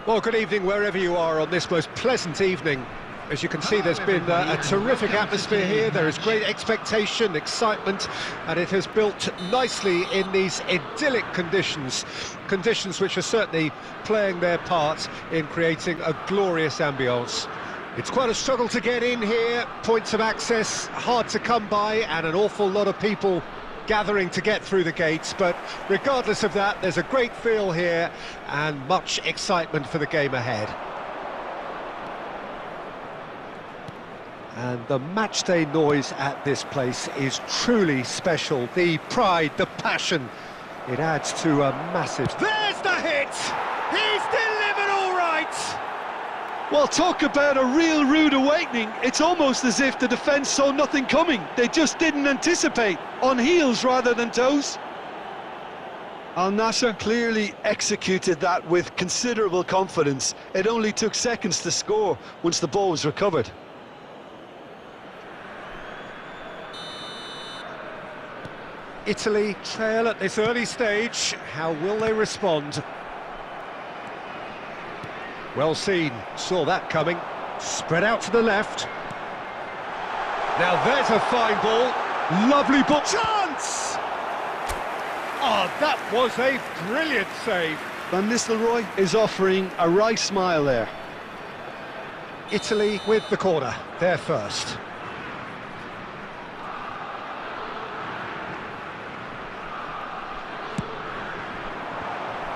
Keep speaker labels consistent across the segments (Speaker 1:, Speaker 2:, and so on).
Speaker 1: Well, good evening wherever you are on this most pleasant evening. As you can see, there's been a terrific atmosphere here. There is great expectation, excitement, and it has built nicely in these idyllic conditions. Conditions which are certainly playing their part in creating a glorious ambience. It's quite a struggle to get in here, points of access hard to come by, and an awful lot of people gathering to get through the gates, but regardless of that, there's a great feel here and much excitement for the game ahead. And the matchday noise at this place is truly special. The pride, the passion, it adds to a massive... There's the hit! He's delivered all right!
Speaker 2: Well, talk about a real rude awakening. It's almost as if the defence saw nothing coming. They just didn't anticipate, on heels rather than toes. Al Nassr clearly executed that with considerable confidence. It only took seconds to score once the ball was recovered.
Speaker 1: Italy trail at this early stage. How will they respond? Well seen, saw that coming. Spread out to the left. Now there's a fine ball. Lovely ball. Chance! Oh, that was a brilliant save.
Speaker 2: Van Nistelrooy is offering a wry smile there.
Speaker 1: Italy with the corner, they're first.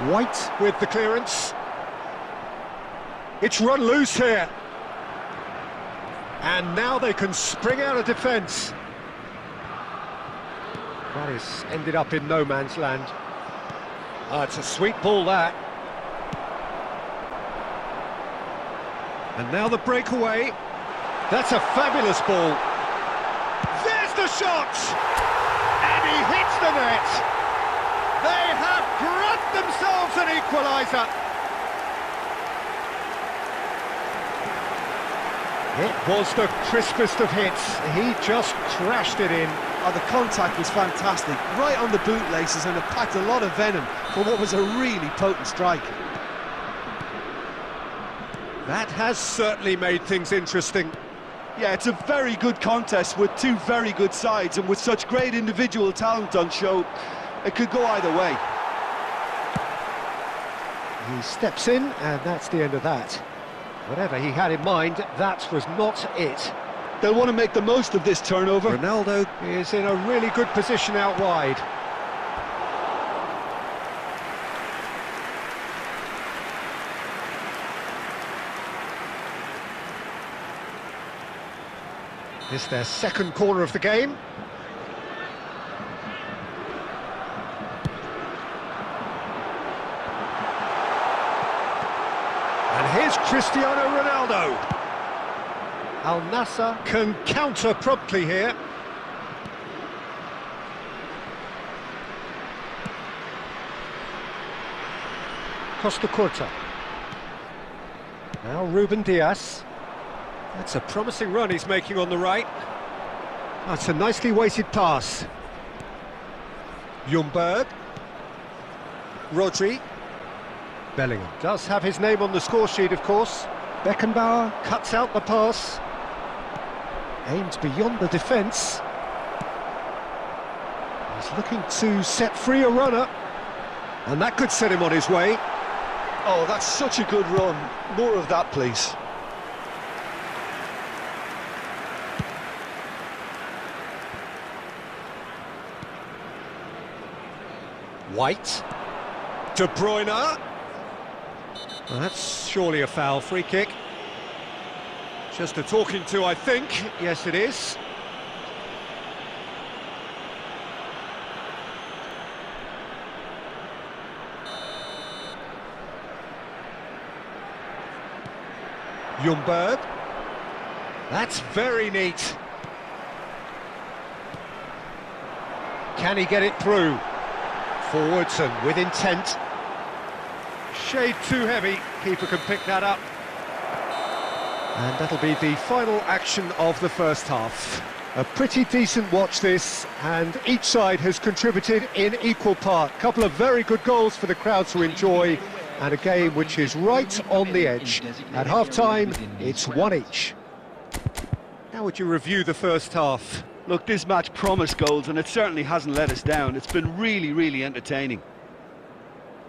Speaker 1: White with the clearance. It's run loose here. And now they can spring out of defence. That is ended up in no man's land. It's a sweet ball, that. And now the breakaway. That's a fabulous ball. There's the shot! And he hits the net. They have grabbed themselves an equaliser. It was the crispest of hits. He just crashed it in.
Speaker 2: Oh, the contact was fantastic, right on the bootlaces, and it packed a lot of venom for what was a really potent strike.
Speaker 1: That has certainly made things interesting.
Speaker 2: Yeah, it's a very good contest with two very good sides, and with such great individual talent on show, it could go either way.
Speaker 1: He steps in, and that's the end of that. Whatever he had in mind, that was not it.
Speaker 2: They'll want to make the most of this turnover.
Speaker 1: Ronaldo is in a really good position out wide. This is their second corner of the game. Here's Cristiano Ronaldo. Al Nassr can counter promptly here. Costa Curta. Now Ruben Diaz. That's a promising run he's making on the right. That's a nicely weighted pass. Ljungberg. Rodri. Bellingham does have his name on the score sheet, of course. Beckenbauer cuts out the pass. Aims beyond the defence. He's looking to set free a runner. And that could set him on his way.
Speaker 2: Oh, that's such a good run. More of that, please.
Speaker 1: White. De Bruyne. Well, that's surely a foul. Free kick. Just a talking to, I think. Yes, it is. Ljungberg. That's very neat. Can he get it through? Forwards and with intent. Shade too heavy. Keeper can pick that up. And that'll be the final action of the first half. A pretty decent watch this, and each side has contributed in equal part. Couple of very good goals for the crowd to enjoy, and a game which is right on the edge. At half-time, it's 1 each. How would you review the first half?
Speaker 2: Look, this match promised goals, and it certainly hasn't let us down. It's been really, really entertaining.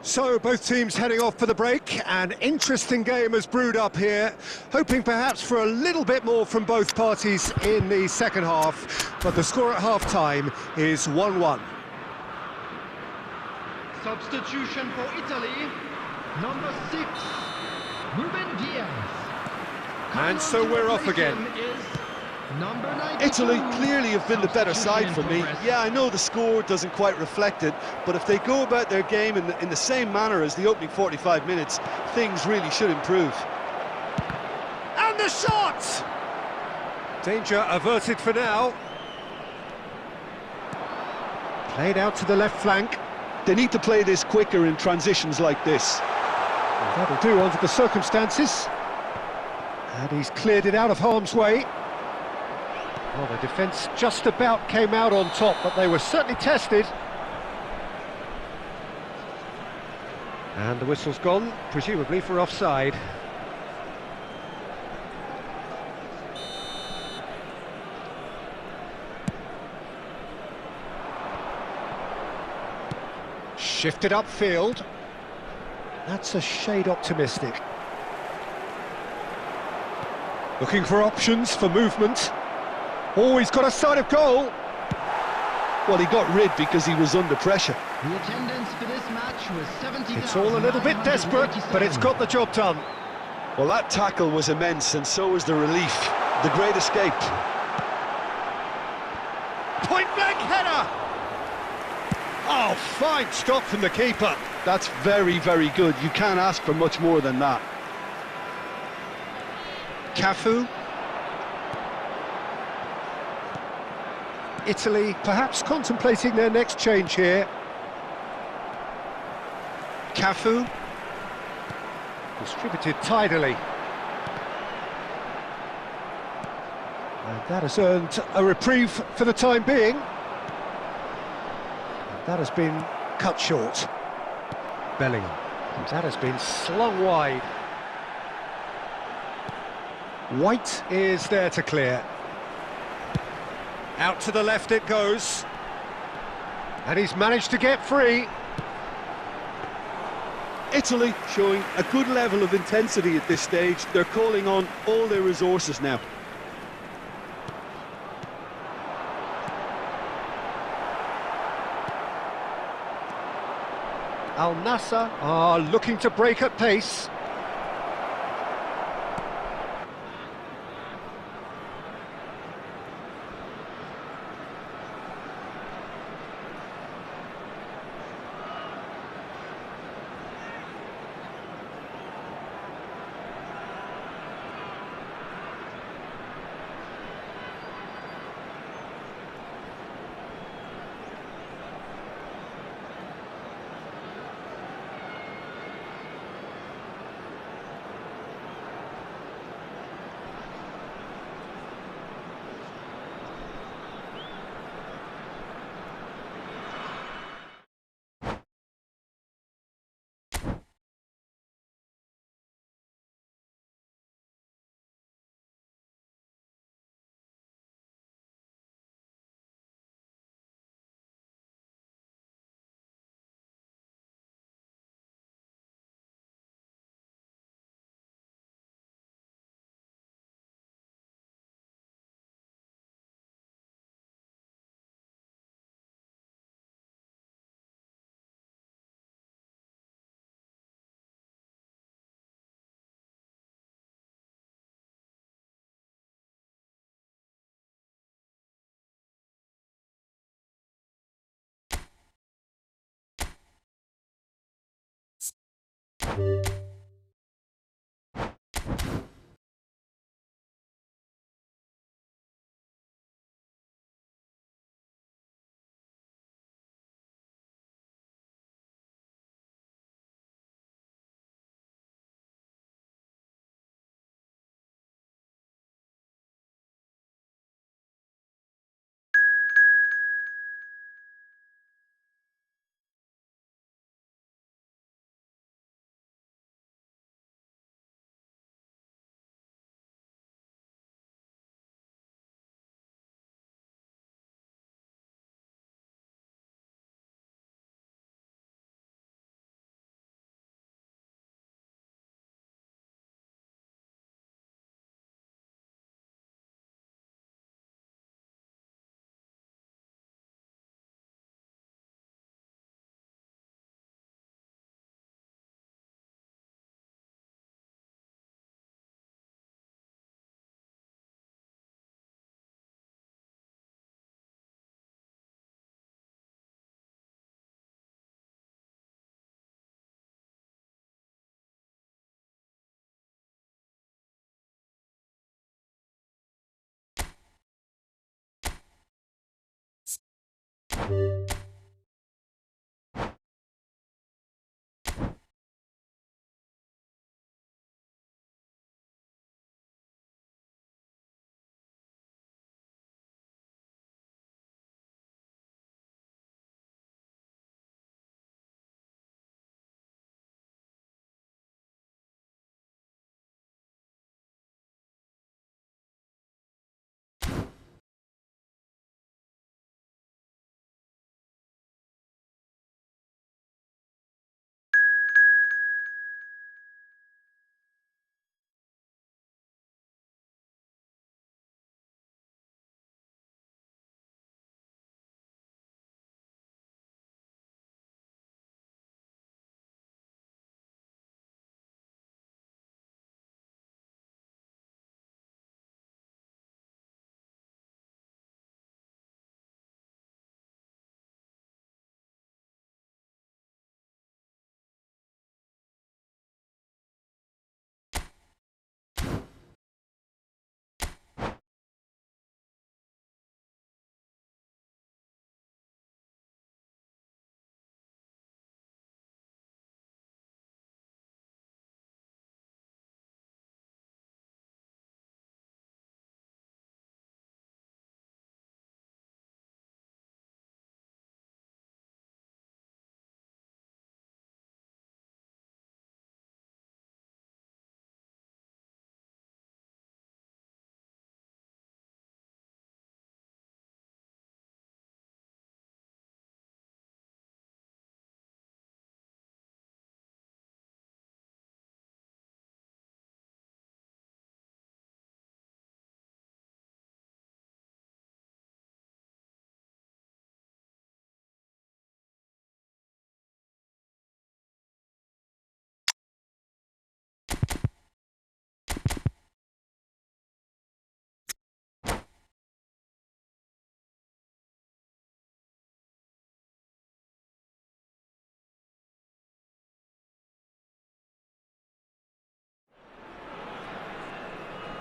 Speaker 1: So, both teams heading off for the break. An interesting game has brewed up here, hoping perhaps for a little bit more from both parties in the second half, but the score at half-time is 1-1.
Speaker 3: Substitution for Italy, number 6, Ruben Diaz.
Speaker 1: And so we're off again.
Speaker 2: Italy clearly have been the better side for me. Yeah, I know the score doesn't quite reflect it, but if they go about their game in the same manner as the opening 45 minutes, things really should improve.
Speaker 1: And the shot! Danger averted for now. Played out to the left flank.
Speaker 2: They need to play this quicker in transitions like this.
Speaker 1: Well, that'll do under the circumstances. And he's cleared it out of harm's way. Well, the defence just about came out on top, but they were certainly tested. And the whistle's gone, presumably for offside. Shifted upfield. That's a shade optimistic. Looking for options for movement. Oh, he's got a sight of goal.
Speaker 2: Well, he got rid because he was under pressure.
Speaker 3: The attendance for this match was 70,000.
Speaker 1: It's all a little bit desperate, but it's got the job done.
Speaker 2: Well, that tackle was immense, and so was the relief. The great escape.
Speaker 1: Point-blank header! Oh, fine stop from the keeper.
Speaker 2: That's very, very good. You can't ask for much more than that.
Speaker 1: Cafu. Italy perhaps contemplating their next change here. Cafu. Distributed tidily. And that has earned a reprieve for the time being. And that has been cut short. Bellingham. And that has been slung wide. White is there to clear. Out to the left it goes. And he's managed to get free.
Speaker 2: Italy showing a good level of intensity at this stage. They're calling on all their resources now.
Speaker 1: Al Nassr are looking to break at pace.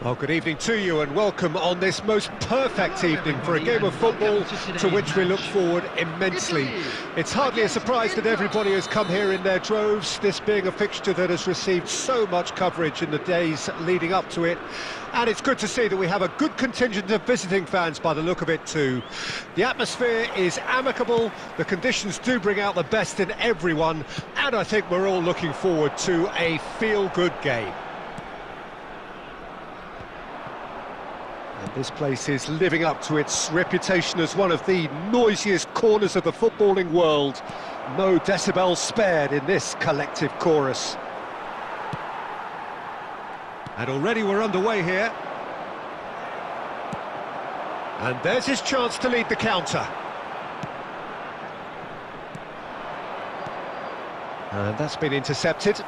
Speaker 1: Well, good evening to you and welcome on this most perfect evening for a game of football to which we look forward immensely. It's hardly a surprise that everybody has come here in their droves, this being a fixture that has received so much coverage in the days leading up to it. And it's good to see that we have a good contingent of visiting fans by the look of it too. The atmosphere is amicable, the conditions do bring out the best in everyone, and I think we're all looking forward to a feel-good game. And this place is living up to its reputation as one of the noisiest corners of the footballing world. No decibels spared in this collective chorus. And already we're underway here. And there's his chance to lead the counter. And that's been intercepted.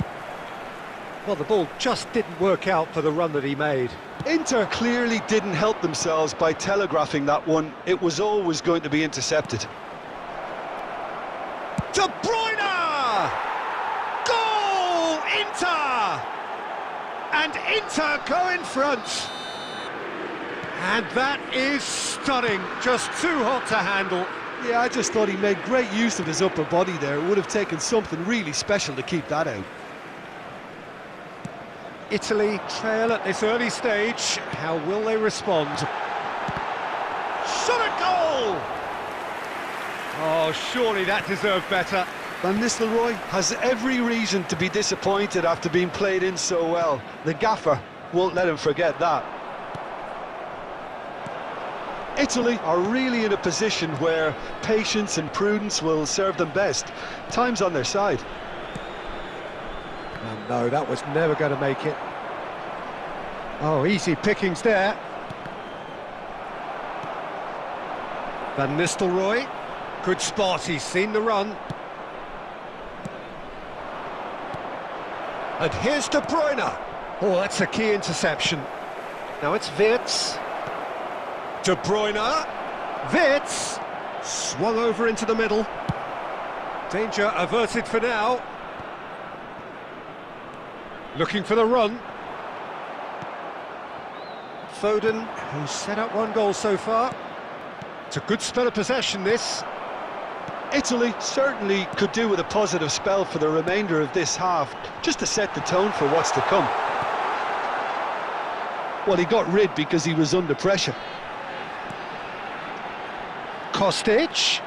Speaker 1: Well, the ball just didn't work out for the run that he made.
Speaker 2: Inter clearly didn't help themselves by telegraphing that one. It was always going to be intercepted.
Speaker 1: De Bruyne! Goal! Inter! And Inter go in front. And that is stunning. Just too hot to handle.
Speaker 2: Yeah, I just thought he made great use of his upper body there. It would have taken something really special to keep that out.
Speaker 1: Italy trail at this early stage. How will they respond? Shot at goal! Oh, surely that deserved better.
Speaker 2: Van Nistelrooy has every reason to be disappointed after being played in so well. The gaffer won't let him forget that. Italy are really in a position where patience and prudence will serve them best. Time's on their side.
Speaker 1: Oh, no, that was never going to make it. Oh, easy pickings there. Van Nistelrooy. Good spot, he's seen the run. And here's De Bruyne. Oh, that's a key interception. Now it's Wirtz. De Bruyne. Wirtz. Swung over into the middle. Danger averted for now. Looking for the run. Foden, who's set up one goal so far. It's a good spell of possession, this.
Speaker 2: Italy certainly could do with a positive spell for the remainder of this half, just to set the tone for what's to come. Well, he got rid because he was under pressure.
Speaker 1: Kostic.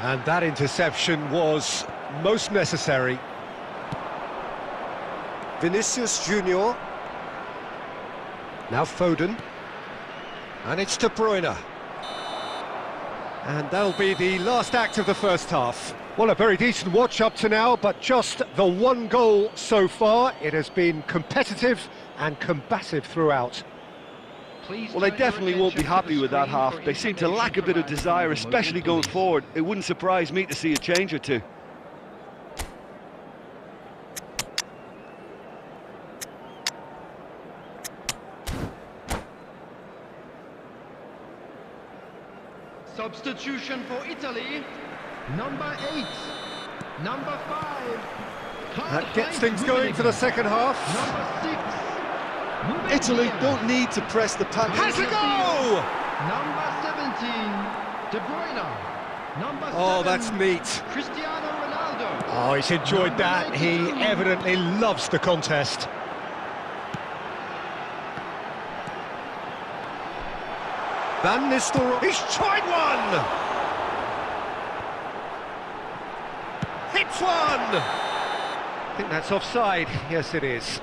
Speaker 1: And that interception was most necessary. Vinicius Junior. Now Foden. And it's De Bruyne. And that'll be the last act of the first half. Well, a very decent watch up to now, but just the one goal so far. It has been competitive and combative throughout.
Speaker 4: Well, they definitely won't be happy with that half. They seem to lack a bit of desire, especially going forward. It wouldn't surprise me to see a change or two.
Speaker 3: Substitution for Italy, number 8, number 5.
Speaker 1: That gets things going for the second half.
Speaker 3: Number 6.
Speaker 2: Italy don't need to press the pass.
Speaker 1: Has a goal!
Speaker 3: Number 17, De Bruyne. Number 7,
Speaker 1: Oh, that's neat.
Speaker 3: Cristiano Ronaldo.
Speaker 1: Oh, he's enjoyed that. He evidently loves the contest. Van Nistelrooy, he's tried one! Hits one! I think that's offside. Yes, it is.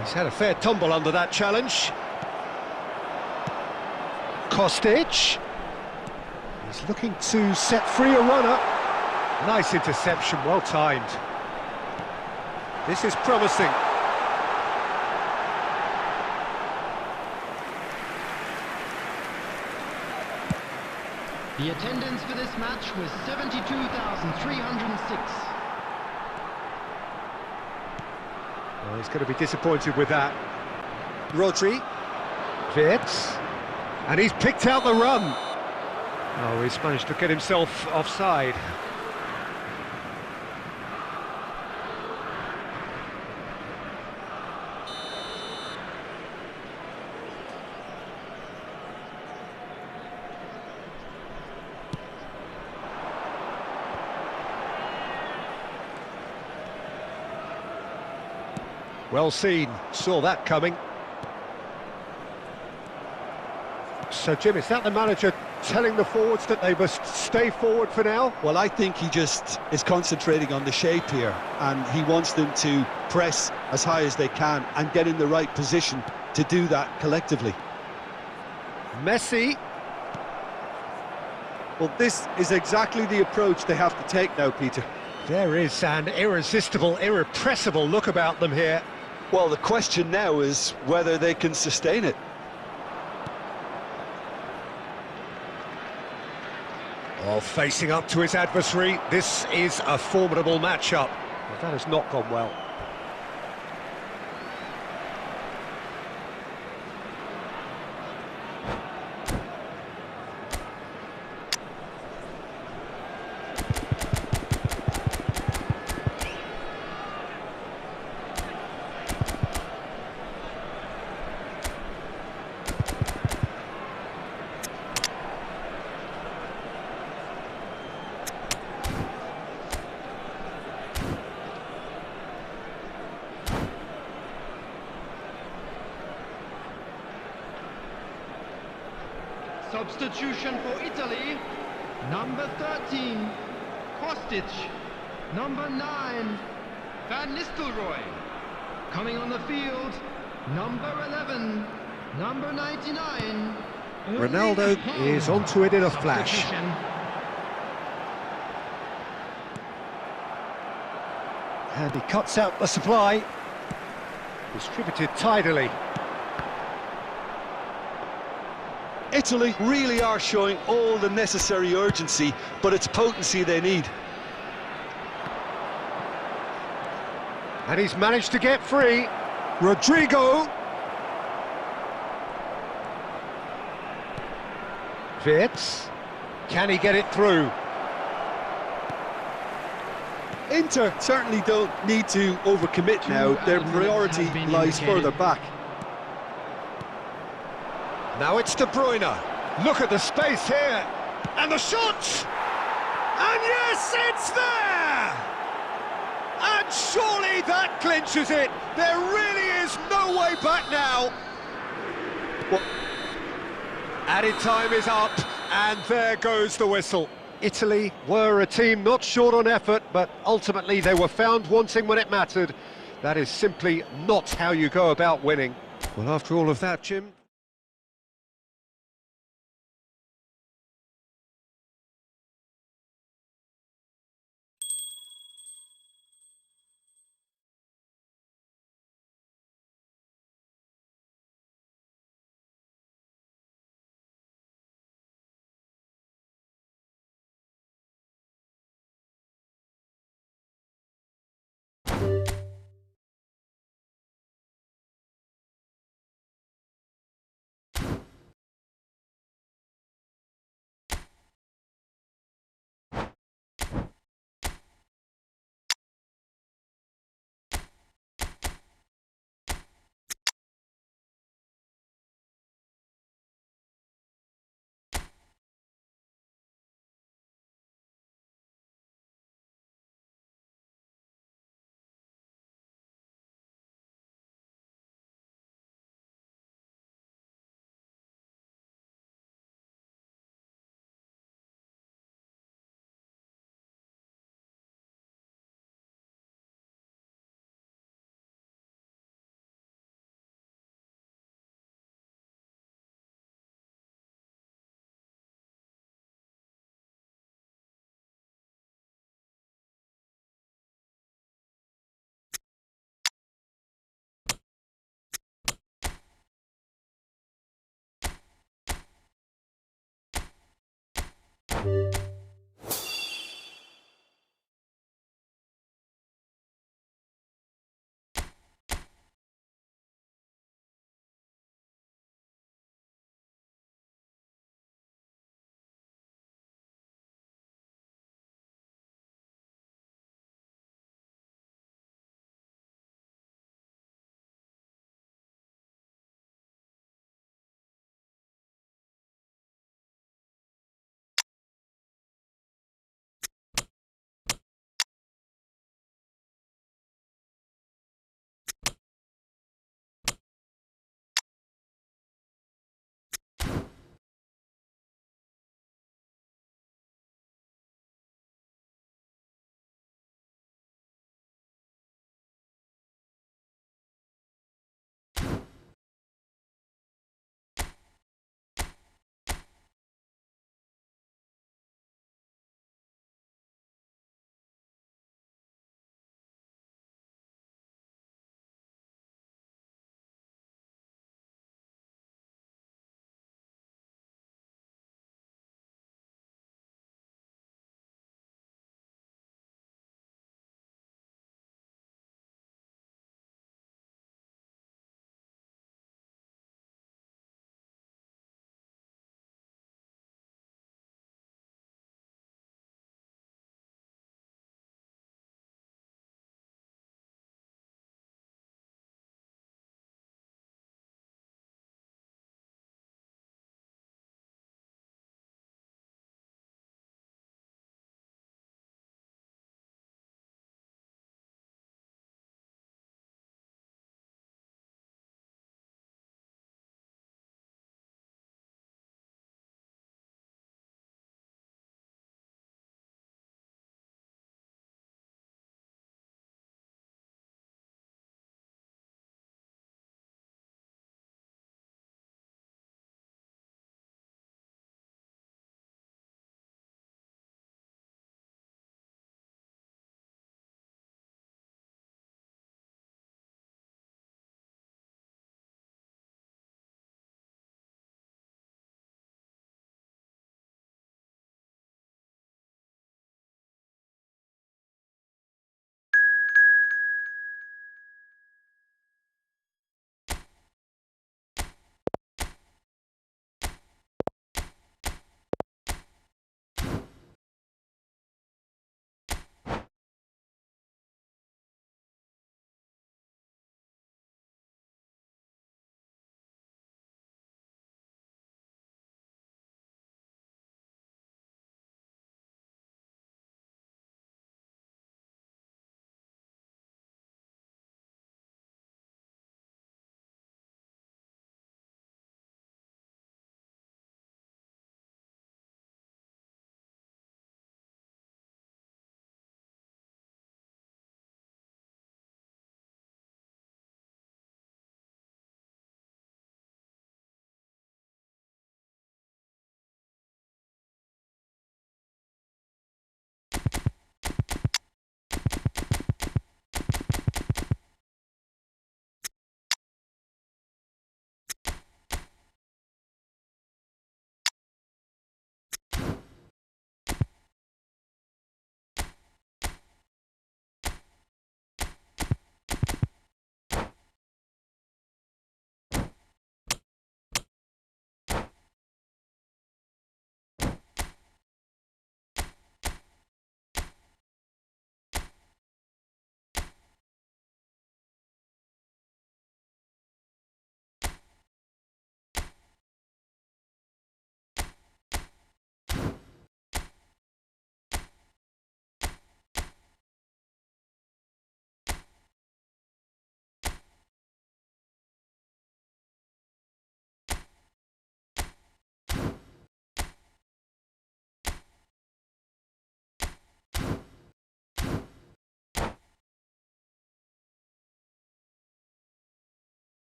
Speaker 1: He's had a fair tumble under that challenge. Kostic. He's looking to set free a runner. Nice interception, well timed. This is promising.
Speaker 3: The attendance for this match was 72,306.
Speaker 1: Well, he's going to be disappointed with that. Rodri. Wirtz. And he's picked out the run. Oh, he's managed to get himself offside. Well seen, saw that coming. So, Jim, is that the manager telling the forwards that they must stay forward for now?
Speaker 2: Well, I think he just is concentrating on the shape here, and he wants them to press as high as they can and get in the right position to do that collectively.
Speaker 1: Messi.
Speaker 2: Well, this is exactly the approach they have to take now, Peter.
Speaker 1: There is an irresistible, irrepressible look about them here.
Speaker 2: Well, the question now is whether they can sustain it.
Speaker 1: Oh, facing up to his adversary, this is a formidable matchup. But that has not gone well.
Speaker 3: Substitution for Italy, number 13, Kostic, number 9, Van Nistelrooy. Coming on the field, number 11, number 99.
Speaker 1: Ronaldo is onto it in a flash. And he cuts out the supply. Distributed tidily.
Speaker 2: Italy really are showing all the necessary urgency, but it's potency they need.
Speaker 1: And he's managed to get free. Rodrigo. Wirtz. Can he get it through?
Speaker 2: Inter certainly don't need to overcommit now. Their priority lies further back.
Speaker 1: Now it's De Bruyne. Look at the space here. And the shot! And yes, it's there! And surely that clinches it. There really is no way back now.
Speaker 2: Well,
Speaker 1: added time is up, and there goes the whistle. Italy were a team not short on effort, but ultimately they were found wanting when it mattered. That is simply not how you go about winning. Well, after all of that, Jim...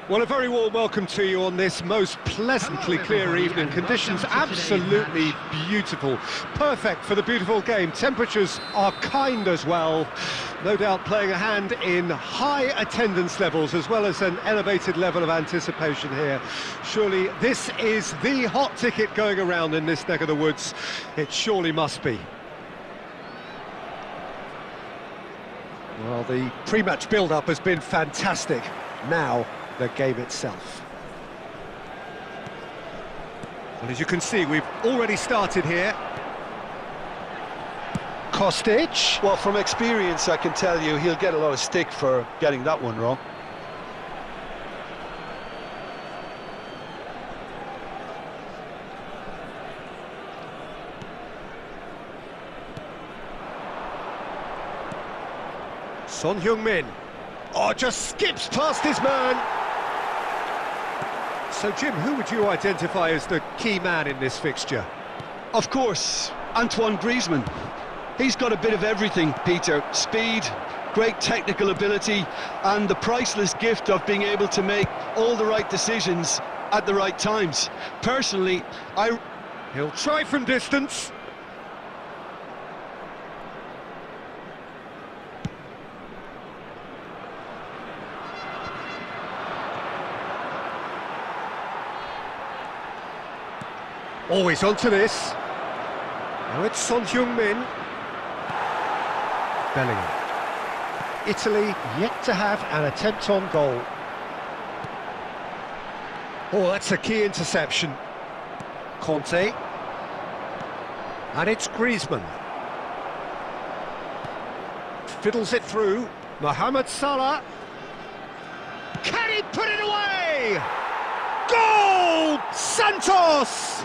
Speaker 1: Well, a very warm welcome to you on this most pleasantly clear evening. Conditions absolutely beautiful. Perfect for the beautiful game. Temperatures are kind as well. No doubt playing a hand in high attendance levels as well as an elevated level of anticipation here. Surely this is the hot ticket going around in this neck of the woods. It surely must be. Well, the pre-match build-up has been fantastic. Now, the game itself. Well, as you can see, we've already started here. Kostic.
Speaker 2: Well, from experience, I can tell you he'll get a lot of stick for getting that one wrong.
Speaker 1: Son Heung-min. Oh, just skips past his man. So, Jim, who would you identify as the key man in this fixture?
Speaker 2: Of course, Antoine Griezmann. He's got a bit of everything, Peter. Speed, great technical ability, and the priceless gift of being able to make all the right decisions at the right times. Personally,
Speaker 1: He'll try from distance. Always onto this. Now it's Son Heung-min. Bellingham. Italy yet to have an attempt on goal. Oh, that's a key interception. Conte. And it's Griezmann. Fiddles it through. Mohamed Salah. Can he put it away? Goal! Santos!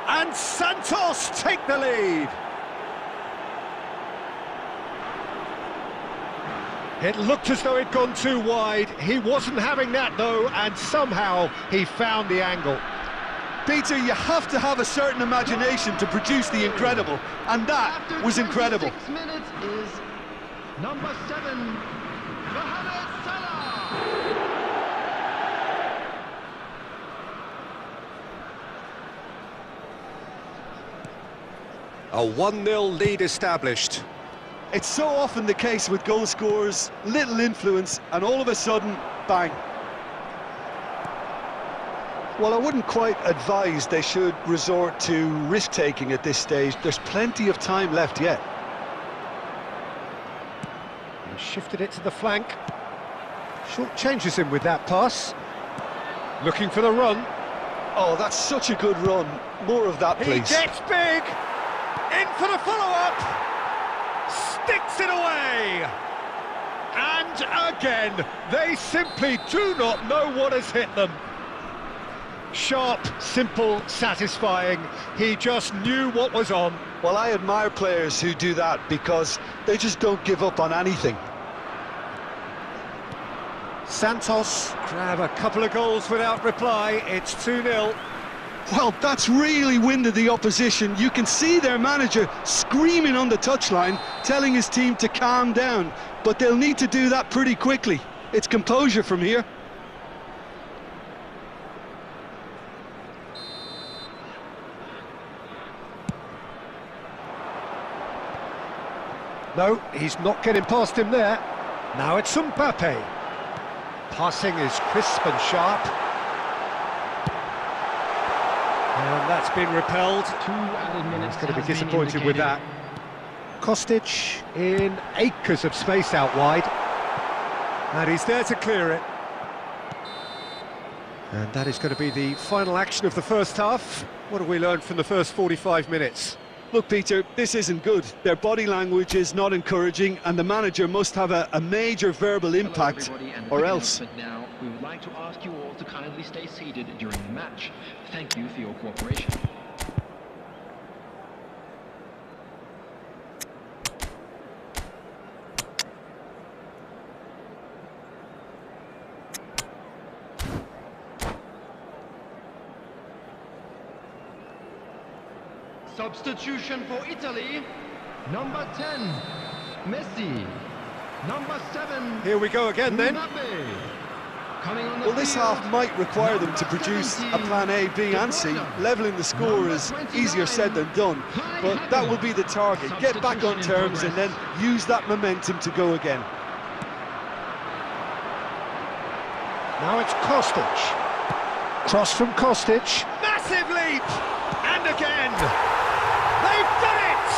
Speaker 1: And Santos take the lead. It looked as though it'd gone too wide. He wasn't having that, though, and somehow he found the angle.
Speaker 2: Peter, you have to have a certain imagination to produce the incredible, and that was incredible.
Speaker 3: 6 minutes is number 7, Mohamed Salah.
Speaker 1: A 1-0 lead established.
Speaker 2: It's so often the case with goal scorers, little influence, and all of a sudden, bang. Well, I wouldn't quite advise they should resort to risk-taking at this stage. There's plenty of time left yet.
Speaker 1: He shifted it to the flank. Short changes him with that pass. Looking for the run.
Speaker 2: Oh, that's such a good run. More of that, please.
Speaker 1: He gets big. In for the follow-up. Sticks it away. And again, they simply do not know what has hit them. Sharp, simple, satisfying. He just knew what was on.
Speaker 2: Well, I admire players who do that because they just don't give up on anything.
Speaker 1: Santos grab a couple of goals without reply. It's 2-0.
Speaker 2: Well, that's really winded the opposition. You can see their manager screaming on the touchline, telling his team to calm down. But they'll need to do that pretty quickly. It's composure from here.
Speaker 1: No, he's not getting past him there. Now it's Mbappe. Passing is crisp and sharp. And that's been repelled.
Speaker 3: 2 added minutes.
Speaker 1: He's going to be disappointed with that. Kostic in acres of space out wide. And he's there to clear it. And that is going to be the final action of the first half. What have we learned from the first 45 minutes?
Speaker 2: Look, Peter, this isn't good. Their body language is not encouraging, and the manager must have a major verbal impact, or else.
Speaker 5: Now, we would like to ask you all to kindly stay seated during the match. Thank you for your cooperation.
Speaker 3: Substitution for Italy, number 10, Messi. Number 7.
Speaker 1: Here we go again then.
Speaker 3: Mbappe. Coming on the
Speaker 2: Well, this
Speaker 3: field,
Speaker 2: half might require them to produce a plan A, B and C. Levelling the score is easier said than done, but that will be the target. Get back on terms and then use that momentum to go again.
Speaker 1: Now it's Kostic. Cross from Kostic. Massive leap! And again! They've done it!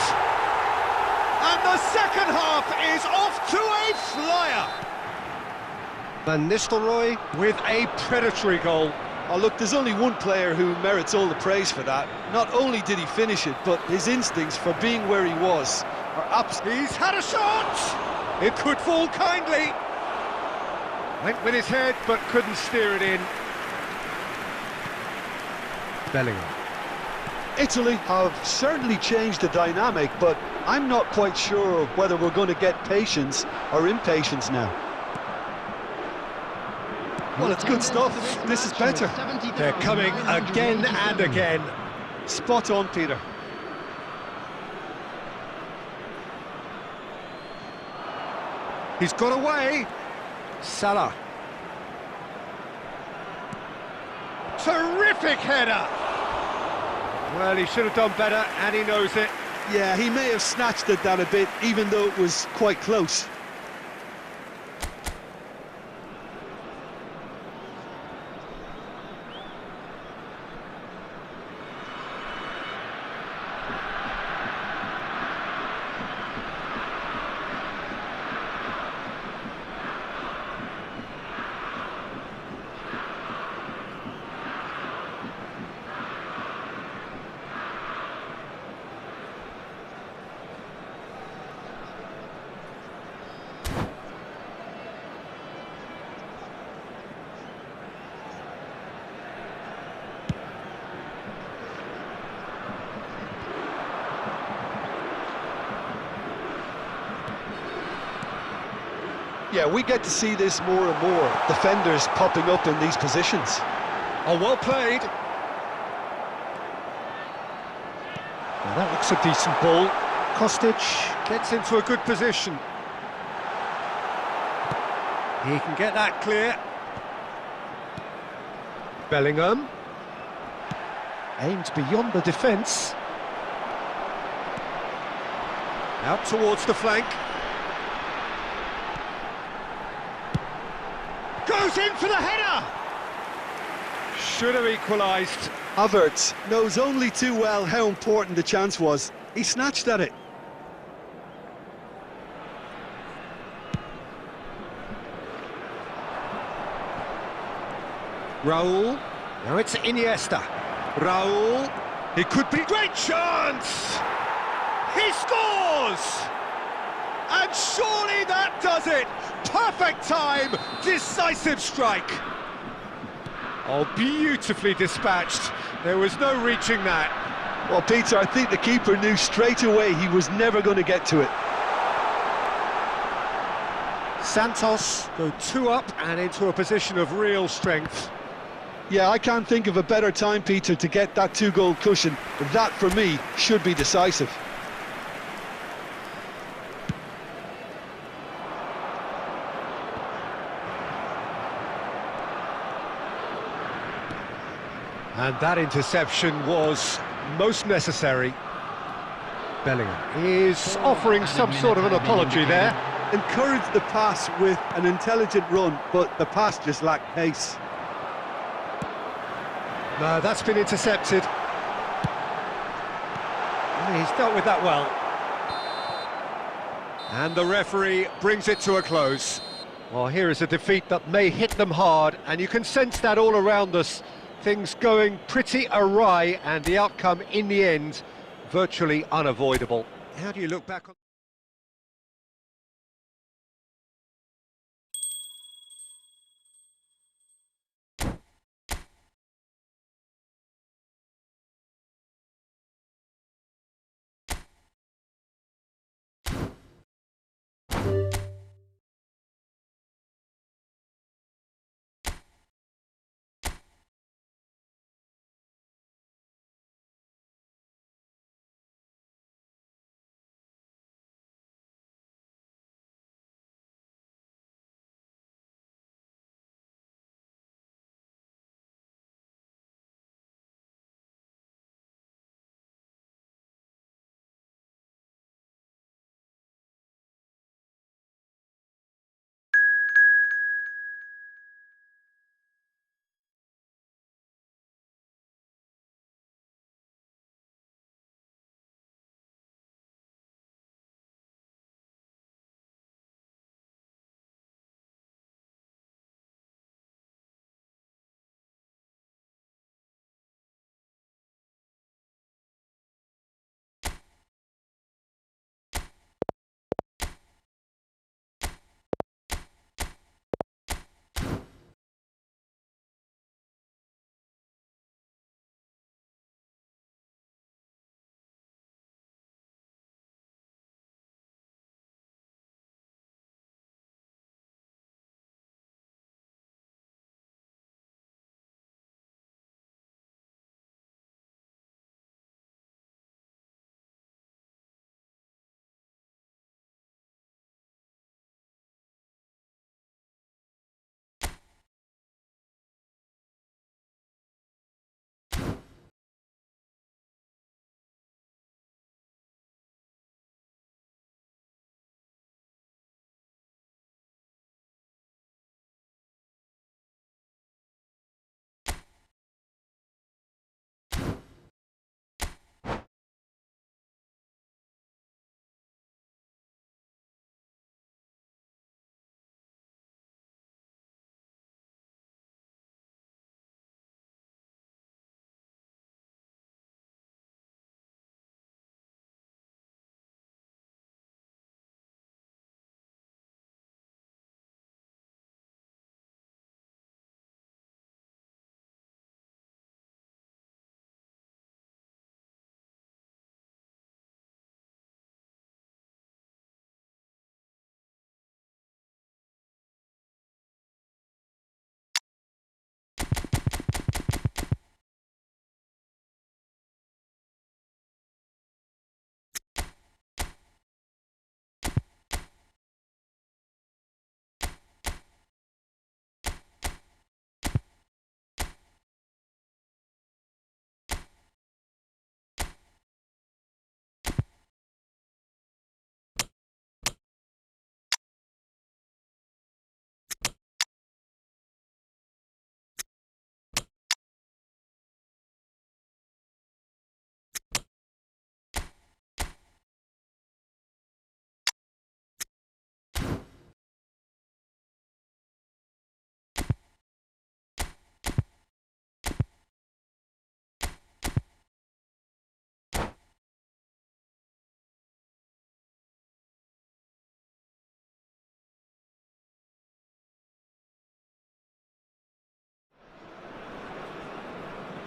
Speaker 1: And the second half is off to a flyer! Van Nistelrooy with a predatory goal.
Speaker 2: Oh, look, there's only one player who merits all the praise for that. Not only did he finish it, but his instincts for being where he was are absolutely...
Speaker 1: He's had a shot! It could fall kindly. Went with his head, but couldn't steer it in. Bellingham.
Speaker 2: Italy have certainly changed the dynamic, but I'm not quite sure whether we're going to get patience or impatience now. Well, it's good stuff. This is better.
Speaker 1: They're coming again and again.
Speaker 2: Spot on, Peter.
Speaker 1: He's got away. Salah. Terrific header. Well, he should have done better, and he knows it.
Speaker 2: Yeah, he may have snatched at that a bit, even though it was quite close. Yeah, we get to see this more and more. Defenders popping up in these positions.
Speaker 1: Oh, well played. Well, that looks a decent ball. Kostic gets into a good position. He can get that clear. Bellingham. Aimed beyond the defence. Out towards the flank. Goes in for the header! Should have equalised.
Speaker 2: Havertz knows only too well how important the chance was. He snatched at it.
Speaker 1: Raul. Now it's Iniesta. Raul. It could be great chance! He scores! And surely that does it! Perfect time, decisive strike. Oh, beautifully dispatched. There was no reaching that.
Speaker 2: Well, Peter, I think the keeper knew straight away he was never going to get to it.
Speaker 1: Santos go 2 up and into a position of real strength.
Speaker 2: Yeah, I can't think of a better time, Peter, to get that 2-goal cushion. That, for me, should be decisive.
Speaker 1: And that interception was most necessary. Bellingham is offering some sort of an apology there.
Speaker 2: Encouraged the pass with an intelligent run, but the pass just lacked pace.
Speaker 1: No, that's been intercepted. He's dealt with that well. And the referee brings it to a close. Well, here is a defeat that may hit them hard, and you can sense that all around us. Things going pretty awry, and the outcome in the end virtually unavoidable. How do you look back on...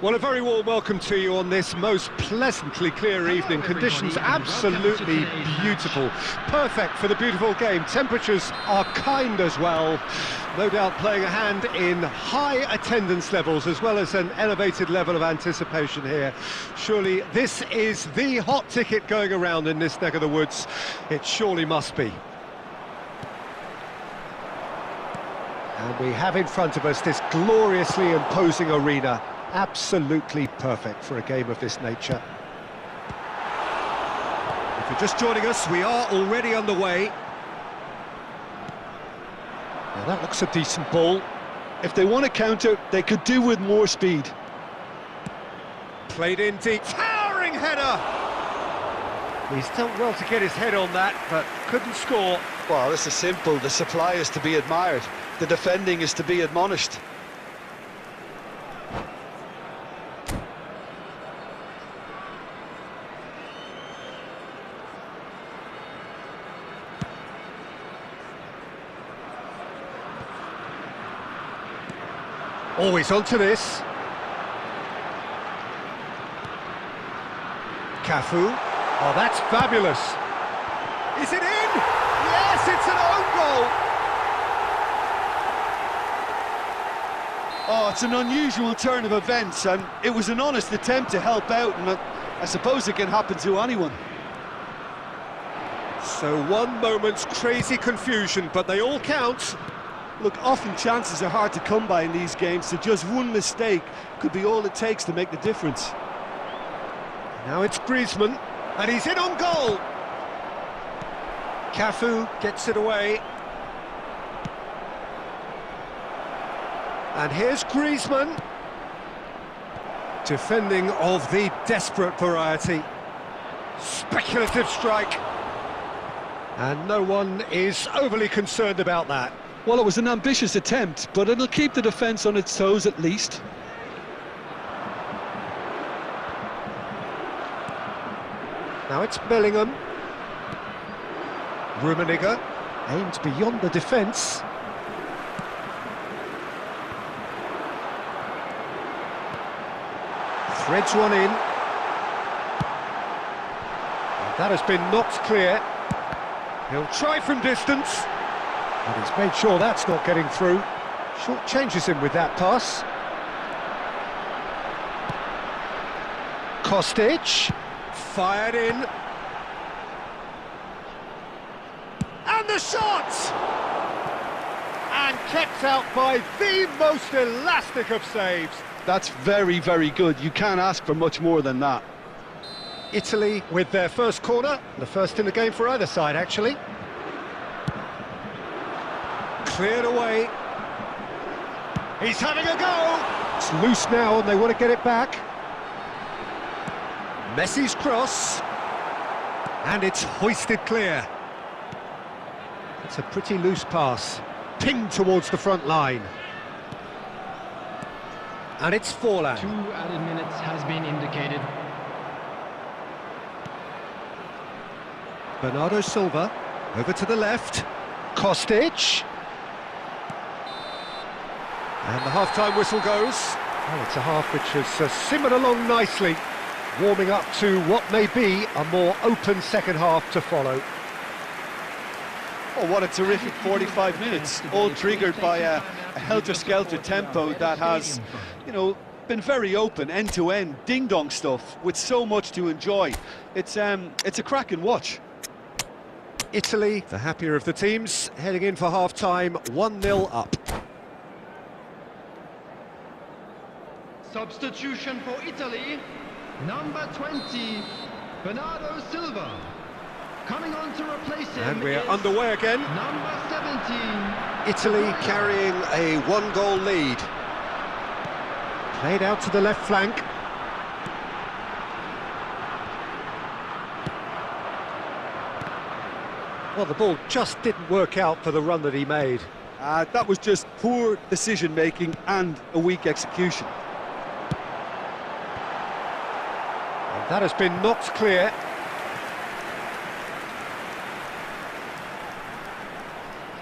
Speaker 1: Well, a very warm welcome to you on this most pleasantly clear evening. Conditions absolutely beautiful. Perfect for the beautiful game. Temperatures are kind as well. No doubt playing a hand in high attendance levels as well as an elevated level of anticipation here. Surely this is the hot ticket going around in this neck of the woods. It surely must be. And we have in front of us this gloriously imposing arena. Absolutely perfect for a game of this nature. If you're just joining us, we are already underway. Now that looks a decent ball.
Speaker 2: If they want to counter, they could do with more speed.
Speaker 1: Played in deep, towering header! He's done well to get his head on that, but couldn't score.
Speaker 2: Well, this is simple. The supply is to be admired. The defending is to be admonished.
Speaker 1: Always onto this. Cafu. Oh, that's fabulous. Is it in? Yes, it's an own goal.
Speaker 2: Oh, it's an unusual turn of events, and it was an honest attempt to help out, and I suppose it can happen to anyone.
Speaker 1: So one moment's crazy confusion, but they all count.
Speaker 2: Look, often chances are hard to come by in these games, so just one mistake could be all it takes to make the difference.
Speaker 1: Now it's Griezmann, and he's in on goal. Cafu gets it away. And here's Griezmann. Defending of the desperate variety. Speculative strike. And no one is overly concerned about that.
Speaker 2: Well, it was an ambitious attempt, but it'll keep the defence on its toes at least.
Speaker 1: Now it's Bellingham. Rummenigge aimed beyond the defence. Threads one in. And that has been knocked clear. He'll try from distance. And he's made sure that's not getting through. Short changes him with that pass. Kostic. Fired in. And the shot! And kept out by the most elastic of saves.
Speaker 2: That's very, very good. You can't ask for much more than that.
Speaker 1: Italy with their first corner. The first in the game for either side, actually. Cleared away. He's having a go. It's loose now and they want to get it back. Messi's cross. And it's hoisted clear. It's a pretty loose pass. Pinged towards the front line. And it's Forlan.
Speaker 5: 2 added minutes has been indicated.
Speaker 1: Bernardo Silva. Over to the left. Kostic. And the half-time whistle goes. Oh, it's a half which has simmered along nicely, warming up to what may be a more open second half to follow.
Speaker 2: Oh, what a terrific 45 minutes, all triggered by a helter-skelter tempo that has, you know, been very open, end-to-end, ding-dong stuff, with so much to enjoy. It's a cracking watch.
Speaker 1: Italy, the happier of the teams, heading in for half-time, 1-0 up.
Speaker 3: Substitution for Italy, number 20, Bernardo Silva. Coming on to replace him.
Speaker 1: And we're underway again.
Speaker 3: Number 17.
Speaker 1: Italy carrying a 1-goal lead. Played out to the left flank. Well, the ball just didn't work out for the run that he made.
Speaker 2: That was just poor decision-making and a weak execution.
Speaker 1: And that has been knocked clear.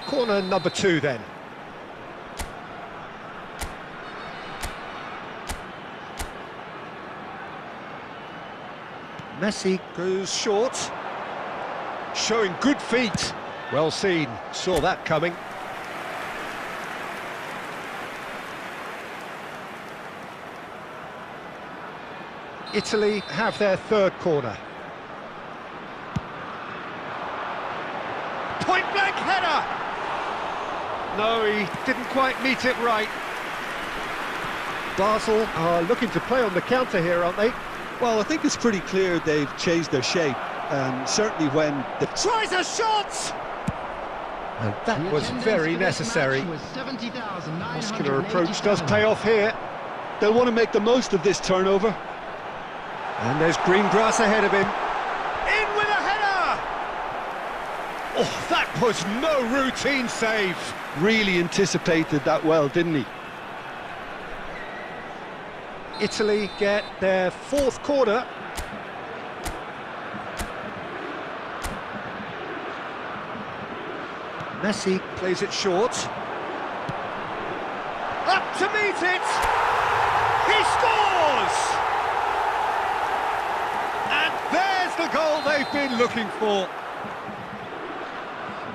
Speaker 1: Corner number 2 then. Messi goes short. Showing good feet. Well seen, saw that coming. Italy have their third corner. Point-blank header! No, he didn't quite meet it right. Basel are looking to play on the counter here, aren't they?
Speaker 2: Well, I think it's pretty clear they've changed their shape. Certainly when the...
Speaker 1: Tries a shot! And that was very necessary. Muscular approach does pay off here.
Speaker 2: They'll want to make the most of this turnover.
Speaker 1: And there's green grass ahead of him. In with a header! Oh, that was no routine save.
Speaker 2: Really anticipated that well, didn't he?
Speaker 1: Italy get their fourth corner. Messi plays it short. Up to meet it! He scores! And there's the goal they've been looking for.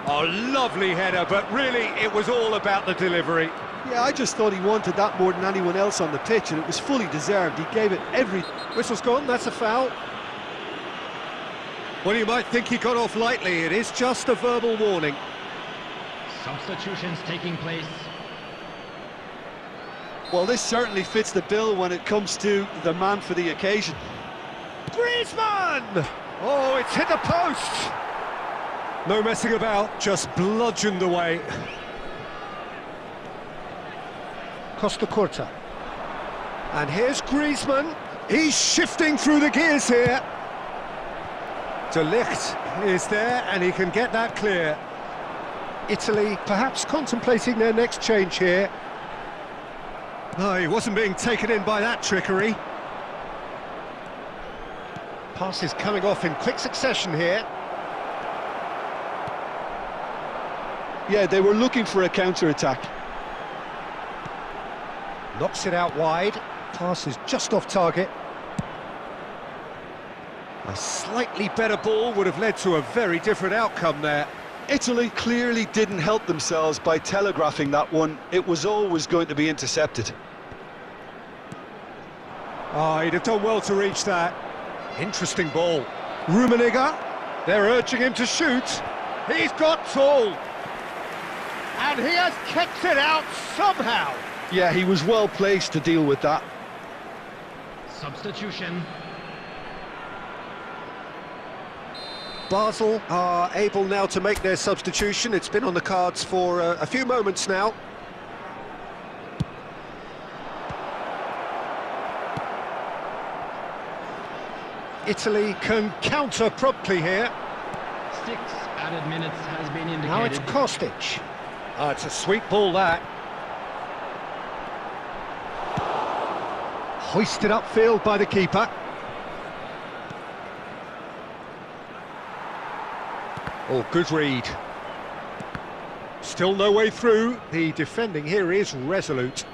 Speaker 1: Oh, lovely header, but really it was all about the delivery.
Speaker 2: Yeah, I just thought he wanted that more than anyone else on the pitch, and it was fully deserved. He gave it every...
Speaker 1: Whistle's gone, that's a foul. Well, you might think he got off lightly. It is just a verbal warning.
Speaker 5: Substitutions taking place.
Speaker 2: Well, this certainly fits the bill when it comes to the man for the occasion.
Speaker 1: Griezmann! Oh, it's hit the post! No messing about, just bludgeoned away. Costa Curta. And here's Griezmann. He's shifting through the gears here. De Ligt is there, and he can get that clear. Italy perhaps contemplating their next change here. No, he wasn't being taken in by that trickery. Passes coming off in quick succession here.
Speaker 2: Yeah, they were looking for a counter-attack.
Speaker 1: Knocks it out wide. Pass is just off target. A slightly better ball would have led to a very different outcome there.
Speaker 2: Italy clearly didn't help themselves by telegraphing that one. It was always going to be intercepted.
Speaker 1: Oh, he'd have done well to reach that. Interesting ball. Rummenigge, they're urging him to shoot. He's got tall. And he has kept it out somehow.
Speaker 2: Yeah, he was well placed to deal with that.
Speaker 5: Substitution.
Speaker 1: Basel are able now to make their substitution. It's been on the cards for a few moments now. Italy can counter promptly here.
Speaker 5: 6 added minutes has been indicated.
Speaker 1: Now it's Kostic. Oh, it's a sweet ball, that. Hoisted upfield by the keeper. Oh, good read. Still no way through. The defending here is resolute.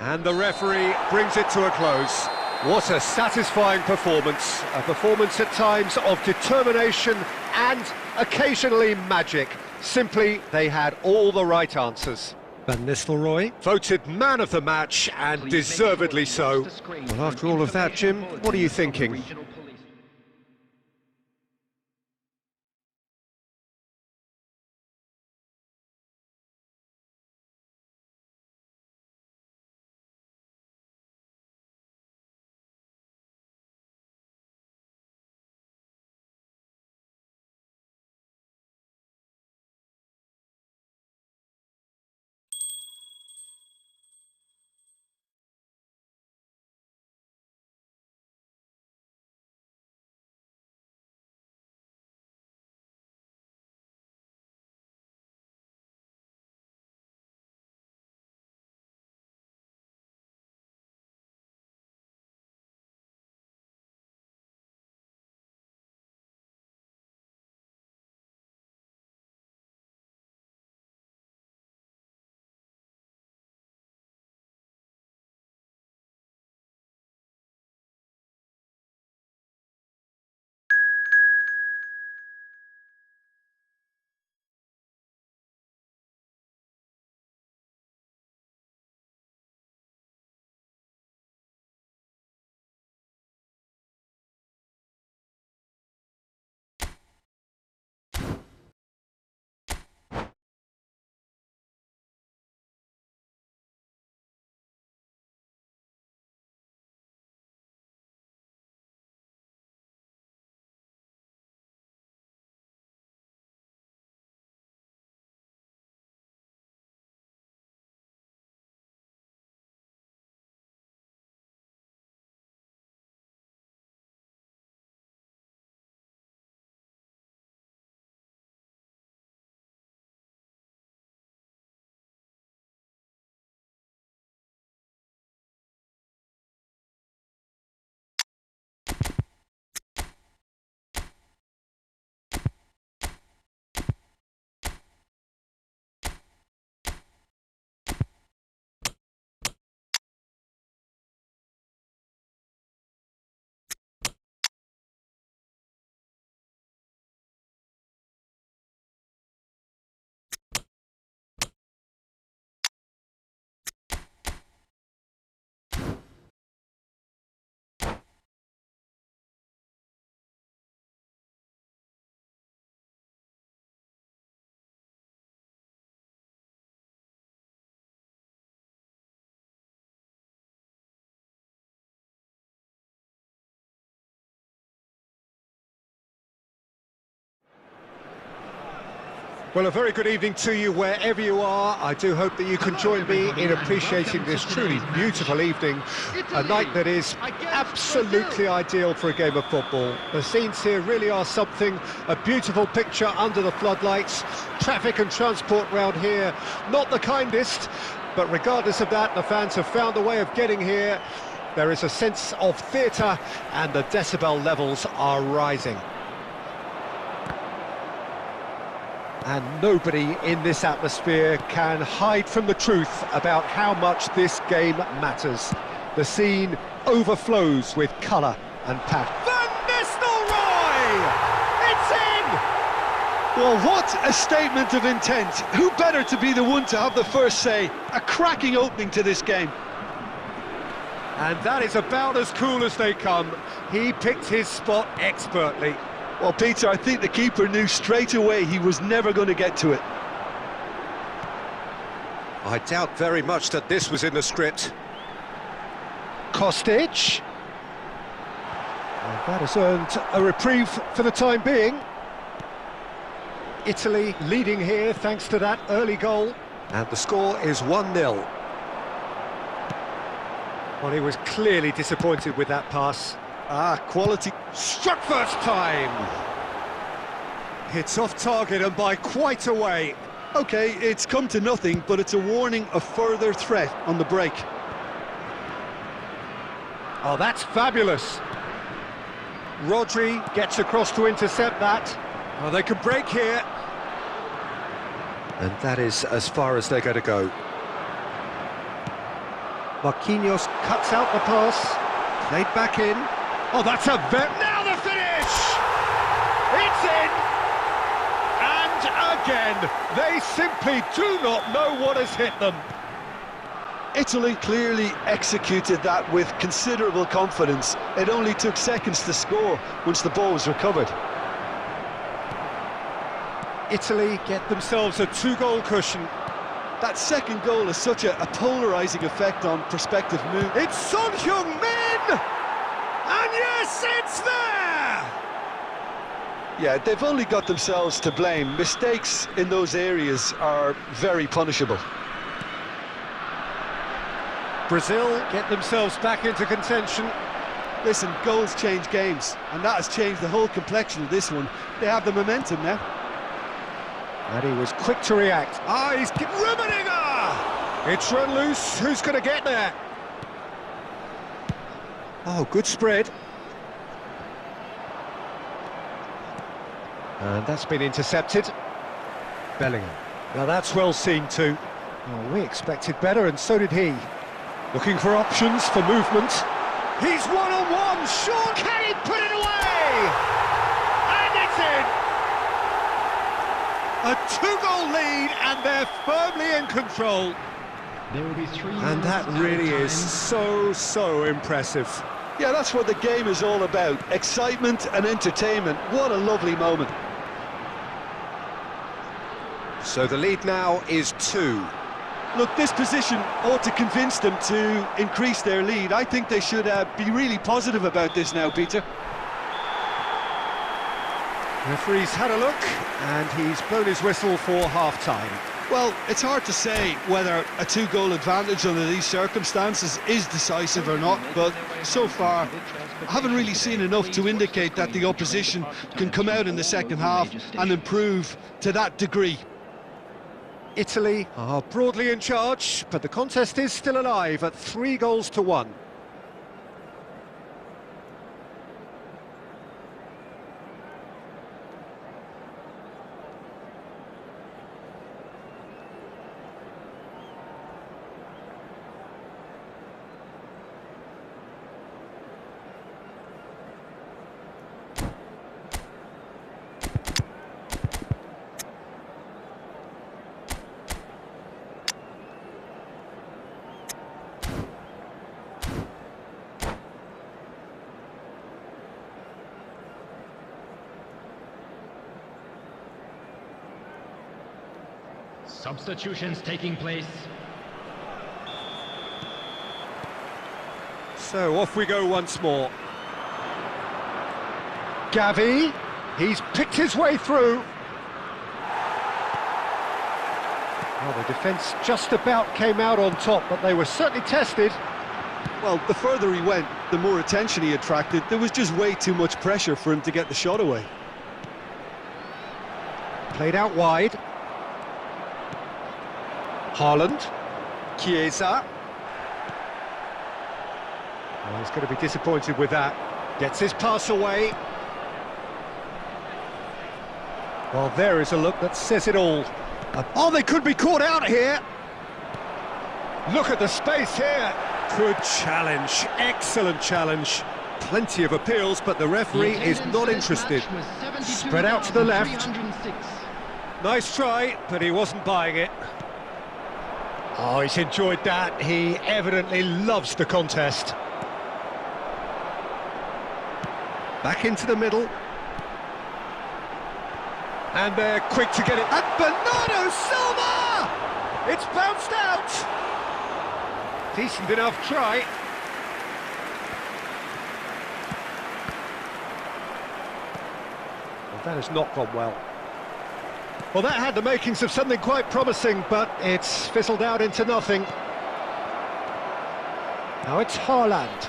Speaker 1: And the referee brings it to a close. What a satisfying performance. A performance at times of determination and occasionally magic. Simply, they had all the right answers. Van Nistelrooy voted man of the match, and deservedly so. Well, after all of that, Jim, what are you thinking? Well, a very good evening to you wherever you are. I do hope that you can join me in appreciating this truly beautiful evening, a night that is absolutely ideal for a game of football. The scenes here really are something, a beautiful picture under the floodlights. Traffic and transport round here, not the kindest, but regardless of that, the fans have found a way of getting here. There is a sense of theatre and the decibel levels are rising. And nobody in this atmosphere can hide from the truth about how much this game matters. The scene overflows with colour and passion.
Speaker 2: Van Nistelrooy! It's in! Well, what a statement of intent. Who better to be the one to have the first say? A cracking opening to this game.
Speaker 1: And that is about as cool as they come. He picked his spot expertly.
Speaker 2: Well, Peter, I think the keeper knew straight away he was never going to get to it.
Speaker 1: I doubt very much that this was in the script. Kostic. And that has earned a reprieve for the time being. Italy leading here thanks to that early goal. And the score is 1-0. Well, he was clearly disappointed with that pass.
Speaker 2: Quality.
Speaker 1: Struck first time! It's off target and by quite a way.
Speaker 2: OK, it's come to nothing, but it's a warning of further threat on the break.
Speaker 1: Oh, that's fabulous. Rodri gets across to intercept that. Oh, they can break here. And that is as far as they're going to go. Marquinhos cuts out the pass. Played back in. Oh, that's a now the finish! It's in! And again, they simply do not know what has hit them.
Speaker 2: Italy clearly executed that with considerable confidence. It only took seconds to score once the ball was recovered.
Speaker 1: Italy get themselves a two-goal cushion.
Speaker 2: That second goal has such a polarising effect on prospective moves.
Speaker 1: It's Son Heung-min! And yes, it's there!
Speaker 2: Yeah, they've only got themselves to blame. Mistakes in those areas are very punishable.
Speaker 1: Brazil get themselves back into contention.
Speaker 2: Listen, goals change games, and that has changed the whole complexion of this one. They have the momentum now.
Speaker 1: And he was quick to react. He's Rummenigge! It's run loose. Who's going to get there? Oh, good spread. And that's been intercepted. Bellingham. Now that's well seen too. Oh, we expected better, and so did he. Looking for options for movement. He's one-on-one. Sure, can he put it away? And it's in. A two-goal lead, and they're firmly in control.
Speaker 3: There will be 3
Speaker 1: And that really is so impressive.
Speaker 2: Yeah, that's what the game is all about. Excitement and entertainment. What a lovely moment.
Speaker 1: So the lead now is 2.
Speaker 2: Look, this position ought to convince them to increase their lead. I think they should be really positive about this now, Peter.
Speaker 1: Referee's had a look, and he's blown his whistle for half-time.
Speaker 2: Well, it's hard to say whether a two-goal advantage under these circumstances is decisive or not, but so far I haven't really seen enough to indicate that the opposition can come out in the second half and improve to that degree.
Speaker 1: Italy are broadly in charge, but the contest is still alive at 3-1.
Speaker 3: Substitutions taking place.
Speaker 1: So off we go once more. Gavi, he's picked his way through. Well, the defence just about came out on top, but they were certainly tested.
Speaker 2: Well, the further he went, the more attention he attracted. There was just way too much pressure for him to get the shot away.
Speaker 1: Played out wide. Haaland. Chiesa. Well, he's going to be disappointed with that. Gets his pass away. Well, there is a look that says it all. Oh, they could be caught out here. Look at the space here. Good challenge, excellent challenge. Plenty of appeals, but the referee is not interested. Spread out to the left. Nice try, but he wasn't buying it. Oh, he's enjoyed that. He evidently loves the contest. Back into the middle. And they're quick to get it. And Bernardo Silva! It's bounced out. Decent enough try. Well, that has not gone well. Well, that had the makings of something quite promising, but it's fizzled out into nothing. Now it's Haaland.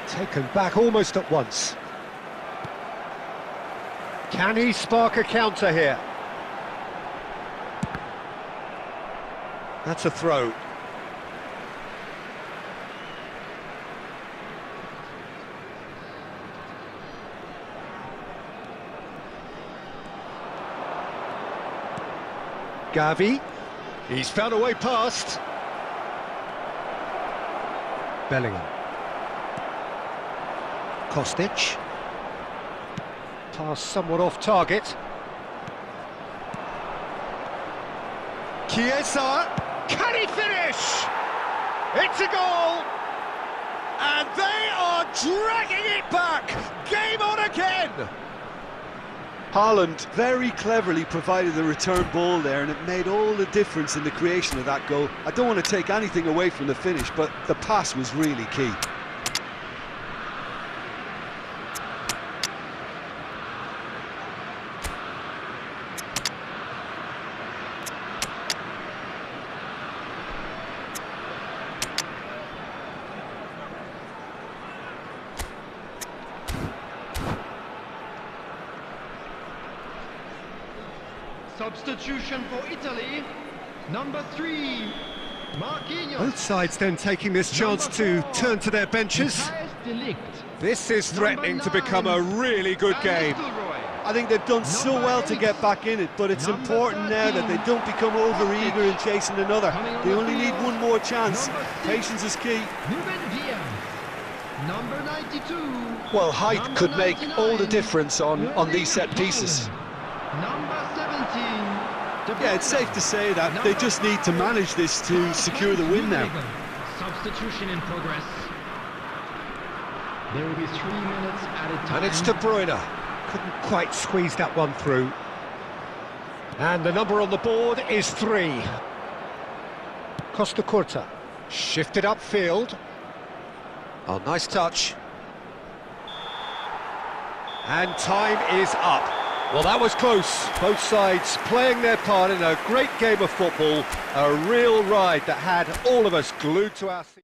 Speaker 1: Taken back almost at once. Can he spark a counter here? That's a throw. Gavi. He's found a way past. Bellingham. Kostic. Pass somewhat off target. Chiesa. Can he finish? It's a goal! And they are dragging it back! Game on again!
Speaker 2: Haaland very cleverly provided the return ball there, and it made all the difference in the creation of that goal. I don't want to take anything away from the finish, but the pass was really key.
Speaker 3: Substitution for Italy, number 3, Marquinhos.
Speaker 1: Both sides then taking this chance to turn to their benches. This is threatening to become a really good game.
Speaker 2: I think they've done so well to get back in it, but it's important now that they don't become over-eager in chasing another. They only need one more chance. Patience is key.
Speaker 3: Number 92.
Speaker 2: Well, height could make all the difference on these set pieces.
Speaker 3: Number 17.
Speaker 2: Yeah, it's safe to say that they just need to manage this to secure the win now.
Speaker 5: Substitution in progress. There will be 3 minutes added time.
Speaker 1: And it's De Bruyne. Couldn't quite squeeze that one through. And the number on the board is 3. Costa Curta. Shifted upfield. Oh, nice touch. And time is up. Well, that was close. Both sides playing their part in a great game of football. A real ride that had all of us glued to our seats.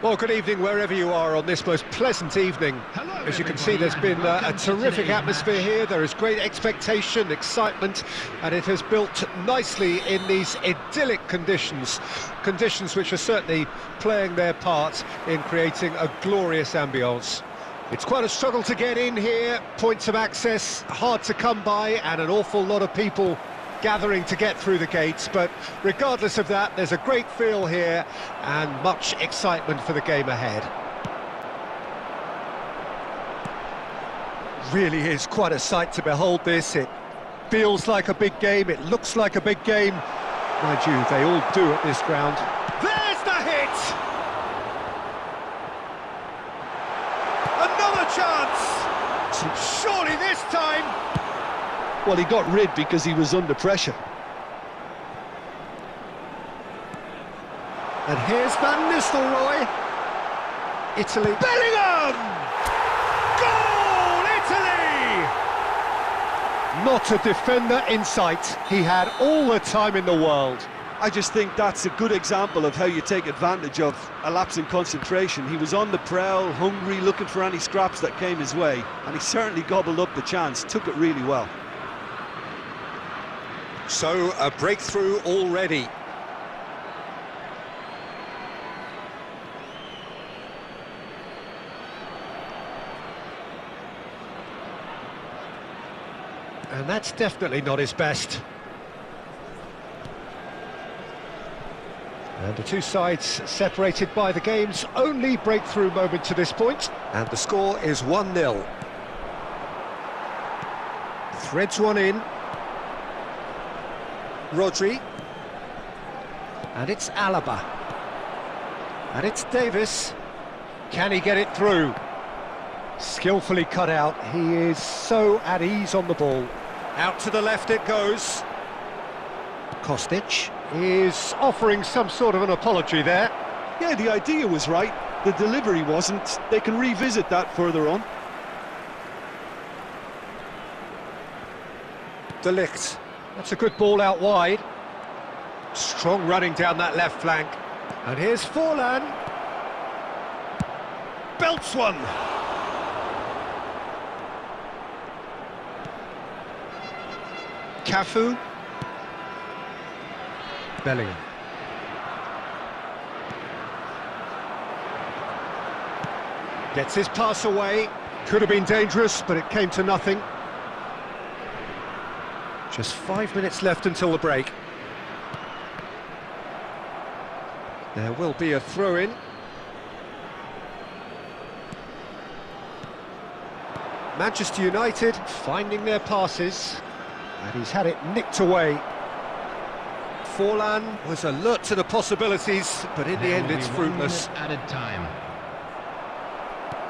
Speaker 1: Well, good evening wherever you are on this most pleasant evening.
Speaker 3: Hello,
Speaker 1: As you can see, there's been a terrific atmosphere here. There is great expectation, excitement, and it has built nicely in these idyllic conditions. Conditions which are certainly playing their part in creating a glorious ambience. It's quite a struggle to get in here, points of access hard to come by, and an awful lot of people gathering to get through the gates, but regardless of that, there's a great feel here and much excitement for the game ahead. Really is quite a sight to behold this. It feels like a big game, it looks like a big game. Mind you, they all do at this ground. There's the hit! Another chance! Surely this time!
Speaker 2: Well, he got rid because he was under pressure.
Speaker 1: And here's Van Nistelrooy. Italy. Bellingham! Goal, Italy! Not a defender in sight. He had all the time in the world.
Speaker 2: I just think that's a good example of how you take advantage of a lapse in concentration. He was on the prowl, hungry, looking for any scraps that came his way, and he certainly gobbled up the chance, took it really well.
Speaker 1: So, a breakthrough already. And that's definitely not his best. And the two sides separated by the game's only breakthrough moment to this point. And the score is 1-0. Threads one in. Rodri, and it's Alaba, and it's Davis. Can he get it through? Skillfully cut out. He is so at ease on the ball. Out to the left it goes. Kostic is offering some sort of an apology there.
Speaker 2: Yeah, the idea was right. The delivery wasn't. They can revisit that further on.
Speaker 1: De Ligt. That's a good ball out wide. Strong running down that left flank. And here's Forlan. Belts one. Cafu. Bellingham. Gets his pass away. Could have been dangerous, but it came to nothing. Just 5 minutes left until the break. There will be a throw-in. Manchester United finding their passes, and he's had it nicked away. Forlan was alert to the possibilities, but in the end it's fruitless.
Speaker 3: Added time.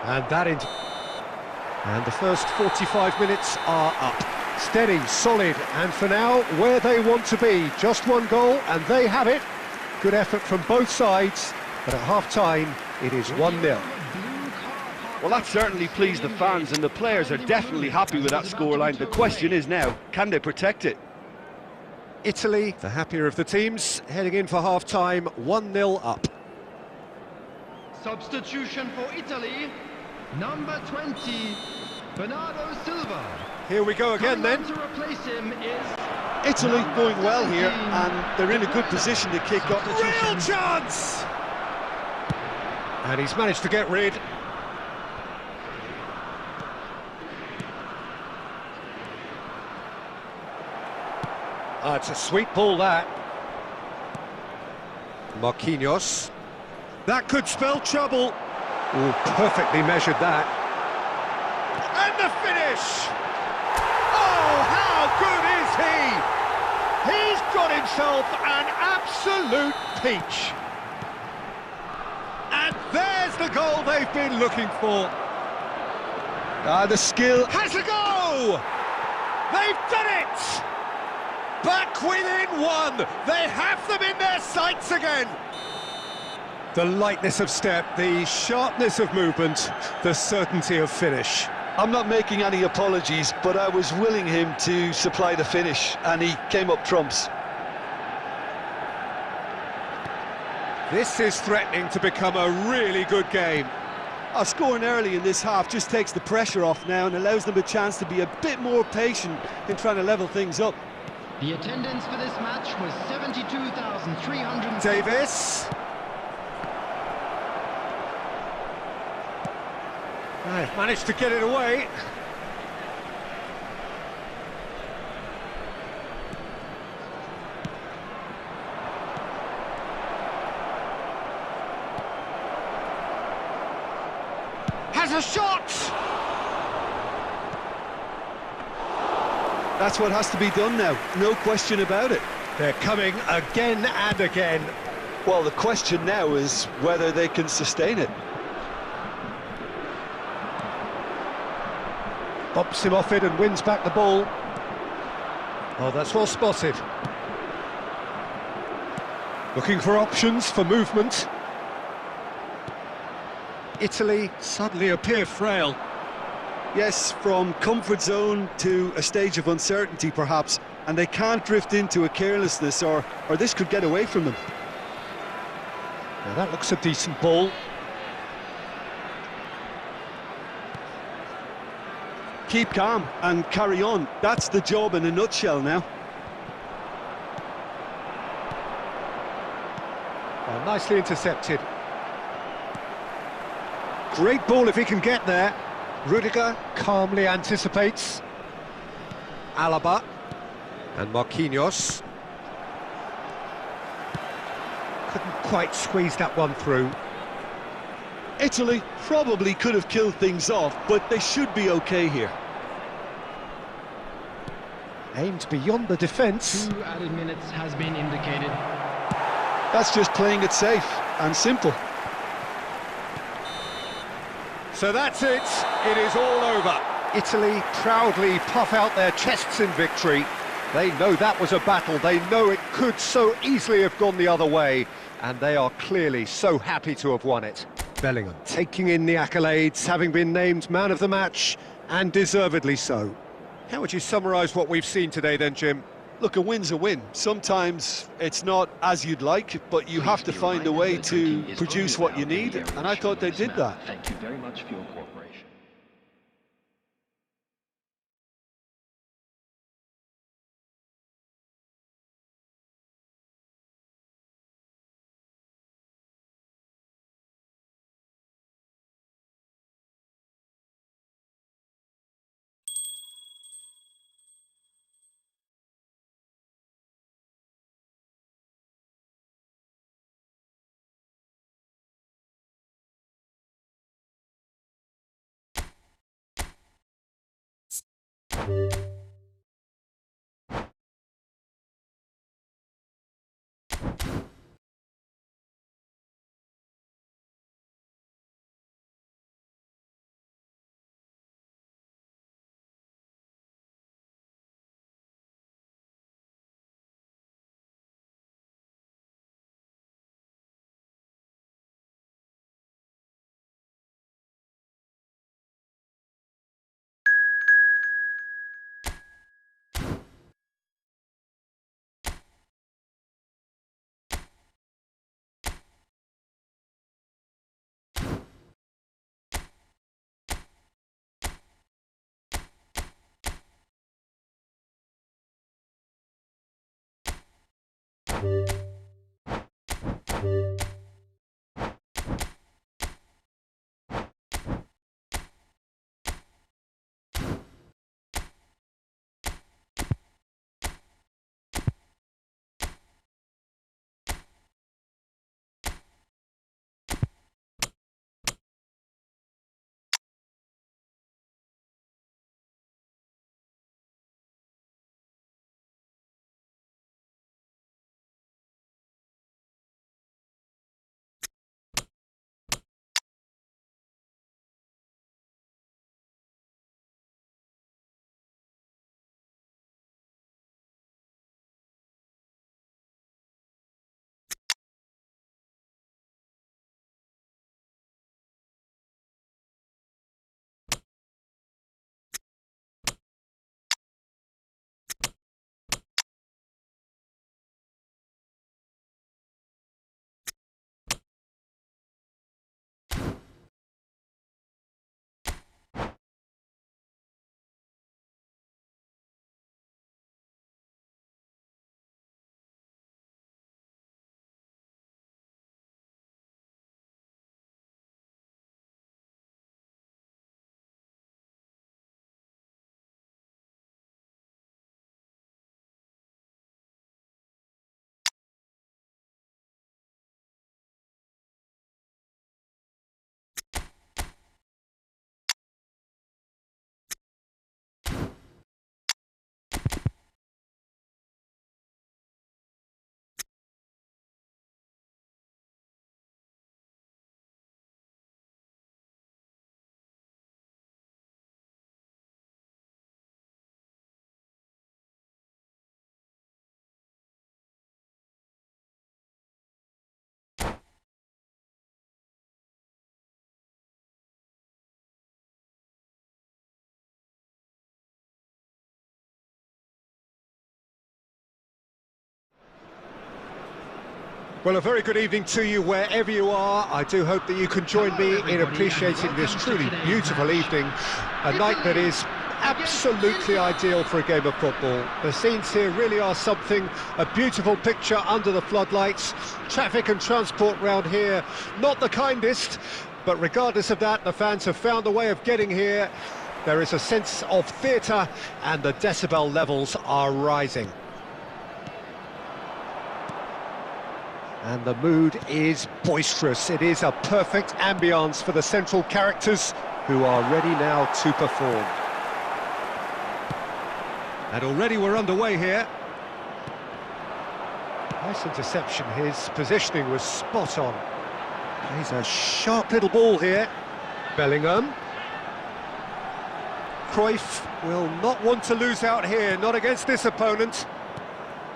Speaker 1: And the first 45 minutes are up. Steady, solid, and for now, where they want to be. Just one goal, and they have it. Good effort from both sides, but at half-time, it is 1-0.
Speaker 4: Well, that certainly pleased the fans, and the players are definitely happy with that scoreline. The question is now, can they protect it?
Speaker 1: Italy, the happier of the teams, heading in for half-time, 1-0 up.
Speaker 3: Substitution for Italy, number 20, Bernardo Silva.
Speaker 1: Here we go again then.
Speaker 3: To replace him is
Speaker 2: Italy going well here, and they're in a good position to kick off.
Speaker 1: Real chance! And he's managed to get rid. It's a sweet ball, that. Marquinhos. That could spell trouble. Oh, perfectly measured that. And the finish! Oh, how good is he? He's got himself an absolute peach. And there's the goal they've been looking for.
Speaker 2: The skill.
Speaker 1: Has a go! They've done it! Back within one! They have them in their sights again! The lightness of step, the sharpness of movement, the certainty of finish.
Speaker 2: I'm not making any apologies, but I was willing him to supply the finish, and he came up trumps.
Speaker 1: This is threatening to become a really good game.
Speaker 2: Scoring early in this half just takes the pressure off now and allows them a chance to be a bit more patient in trying to level things up.
Speaker 3: The attendance for this match was 72,300.
Speaker 1: Davis. They've managed to get it away. Has a shot!
Speaker 2: That's what has to be done now, no question about it.
Speaker 1: They're coming again and again.
Speaker 2: Well, the question now is whether they can sustain it.
Speaker 1: Bops him off it and wins back the ball. Oh, that's well spotted. Looking for options for movement. Italy suddenly appear frail.
Speaker 2: Yes, from comfort zone to a stage of uncertainty perhaps, and they can't drift into a carelessness or this could get away from them.
Speaker 1: Now that looks a decent ball.
Speaker 2: Keep calm and carry on. That's the job in a nutshell now.
Speaker 1: Oh, nicely intercepted. Great ball if he can get there. Rudiger calmly anticipates. Alaba and Marquinhos. Couldn't quite squeeze that one through.
Speaker 2: Italy probably could have killed things off, but they should be okay here.
Speaker 1: Aimed beyond the defence.
Speaker 3: 2 added minutes has been indicated.
Speaker 2: That's just playing it safe and simple.
Speaker 1: So that's it. It is all over. Italy proudly puff out their chests in victory. They know that was a battle. They know it could so easily have gone the other way. and they are clearly so happy to have won it. Bellingham taking in the accolades, having been named man of the match, and deservedly so. How would you summarise what we've seen today then, Jim?
Speaker 2: Look, a win's a win. Sometimes it's not as you'd like, but you have to find a way to produce what you need, and I thought they did that.
Speaker 5: Thank you very much for your cooperation.
Speaker 1: Well, a very good evening to you wherever you are. I do hope that you can join me in appreciating this truly beautiful evening, a night that is absolutely ideal for a game of football. The scenes here really are something, a beautiful picture under the floodlights. Traffic and transport round here, not the kindest, but regardless of that, the fans have found a way of getting here. There is a sense of theatre and the decibel levels are rising. And the mood is boisterous. It is a perfect ambience for the central characters who are ready now to perform. And already we're underway here. Nice interception. His positioning was spot on. Plays a sharp little ball here. Bellingham. Cruyff will not want to lose out here, not against this opponent.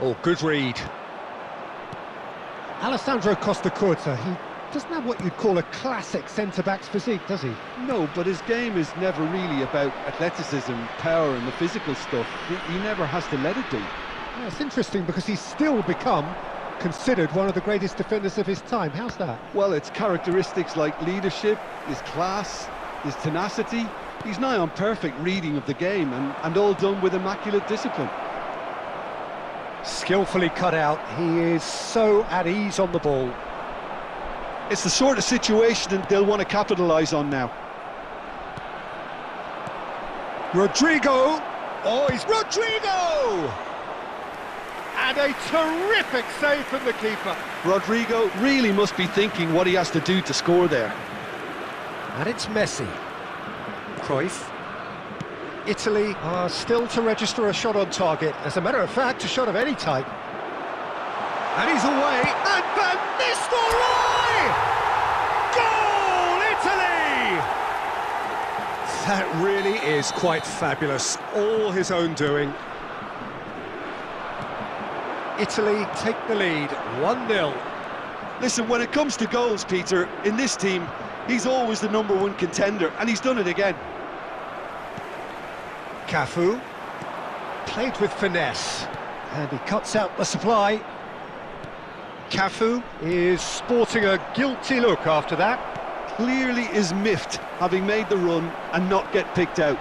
Speaker 1: Oh, good read. Alessandro Costacurta, he doesn't have what you'd call a classic centre-back's physique, does he?
Speaker 2: No, but his game is never really about athleticism, power and the physical stuff. He never has to let it be.
Speaker 1: Yeah, it's interesting because he's still become considered one of the greatest defenders of his time. How's that?
Speaker 2: Well, it's characteristics like leadership, his class, his tenacity. He's nigh on perfect reading of the game and all done with immaculate discipline.
Speaker 1: Skillfully cut out, he is so at ease on the ball.
Speaker 2: It's the sort of situation that they'll want to capitalise on now.
Speaker 1: Rodrigo! Oh, he's Rodrigo! And a terrific save from the keeper.
Speaker 2: Rodrigo really must be thinking what he has to do to score there.
Speaker 1: And it's Messi. Cruyff. Italy are still to register a shot on target. As a matter of fact, a shot of any type. And he's away. And Van Nistelrooy! Goal, Italy! That really is quite fabulous. All his own doing. Italy take the lead, 1-0.
Speaker 2: Listen, when it comes to goals, Peter, in this team, he's always the #1 contender, and he's done it again.
Speaker 1: Cafu, played with finesse, and he cuts out the supply. Cafu is sporting a guilty look after that.
Speaker 2: Clearly is miffed, having made the run and not get picked out.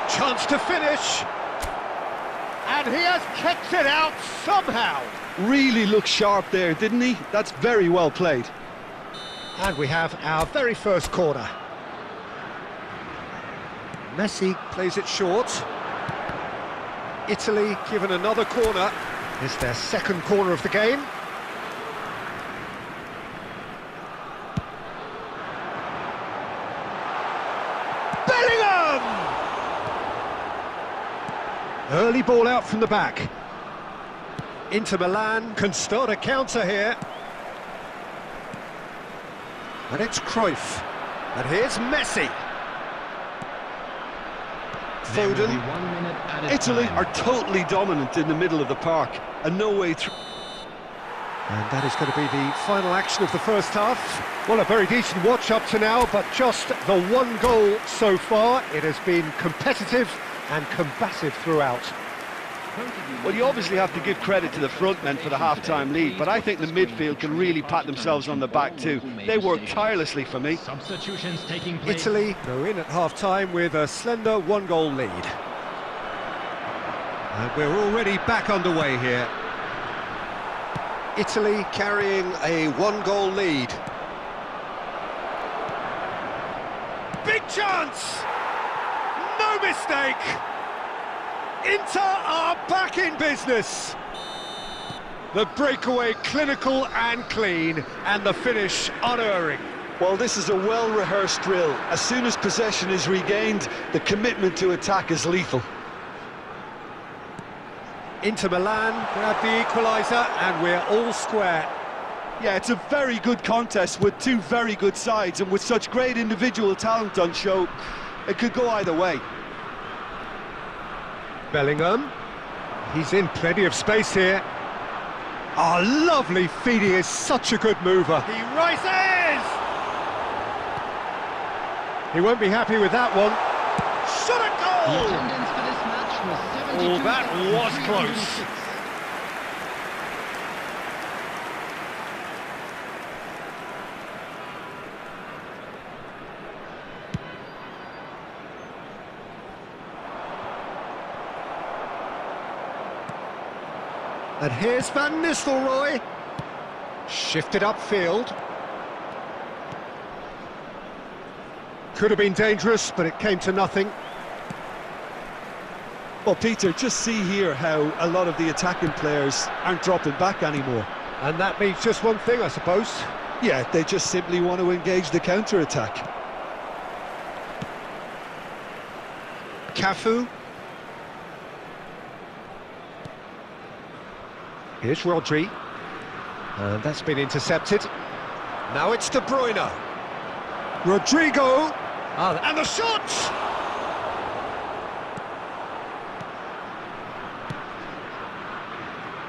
Speaker 1: Chance to finish. And he has kept it out somehow.
Speaker 2: Really looked sharp there, didn't he? That's very well played.
Speaker 1: And we have our very first corner. Messi plays it short. Italy given another corner. It's their second corner of the game. Bellingham! Early ball out from the back. Inter Milan can start a counter here. And it's Cruyff. And here's Messi. Foden.
Speaker 2: Italy are totally dominant in the middle of the park, and no way through.
Speaker 1: And that is going to be the final action of the first half. Well, a very decent watch up to now, but just the one goal so far. It has been competitive and combative throughout.
Speaker 4: Well, you obviously have to give credit to the front men for the half-time lead, but I think the midfield can really pat themselves on the back too. They work tirelessly for me.
Speaker 3: Substitutions taking place.
Speaker 1: Italy go in at half-time with a slender one-goal lead. And we're already back underway here. Italy carrying a one-goal lead. Big chance! No mistake! Inter are back in business. The breakaway clinical and clean, and the finish unerring.
Speaker 2: Well, this is a well-rehearsed drill. As soon as possession is regained, the commitment to attack is lethal.
Speaker 1: Inter Milan grab the equaliser, and we're all square.
Speaker 2: Yeah, it's a very good contest with two very good sides, and with such great individual talent on show, it could go either way.
Speaker 1: Bellingham, he's in plenty of space here. Oh, lovely feed, he is such a good mover. He rises! He won't be happy with that one. Shot a goal!
Speaker 3: Attendance for this match was
Speaker 1: Oh, that was close. And here's Van Nistelrooy. Shifted upfield. Could have been dangerous, but it came to nothing.
Speaker 2: Well, Peter, just see here how a lot of the attacking players aren't dropping back anymore.
Speaker 1: And that means just one thing, I suppose.
Speaker 2: Yeah, they just simply want to engage the counter-attack.
Speaker 1: Cafu. Here's Rodri. And that's been intercepted. Now it's De Bruyne. Rodrigo. And the shot!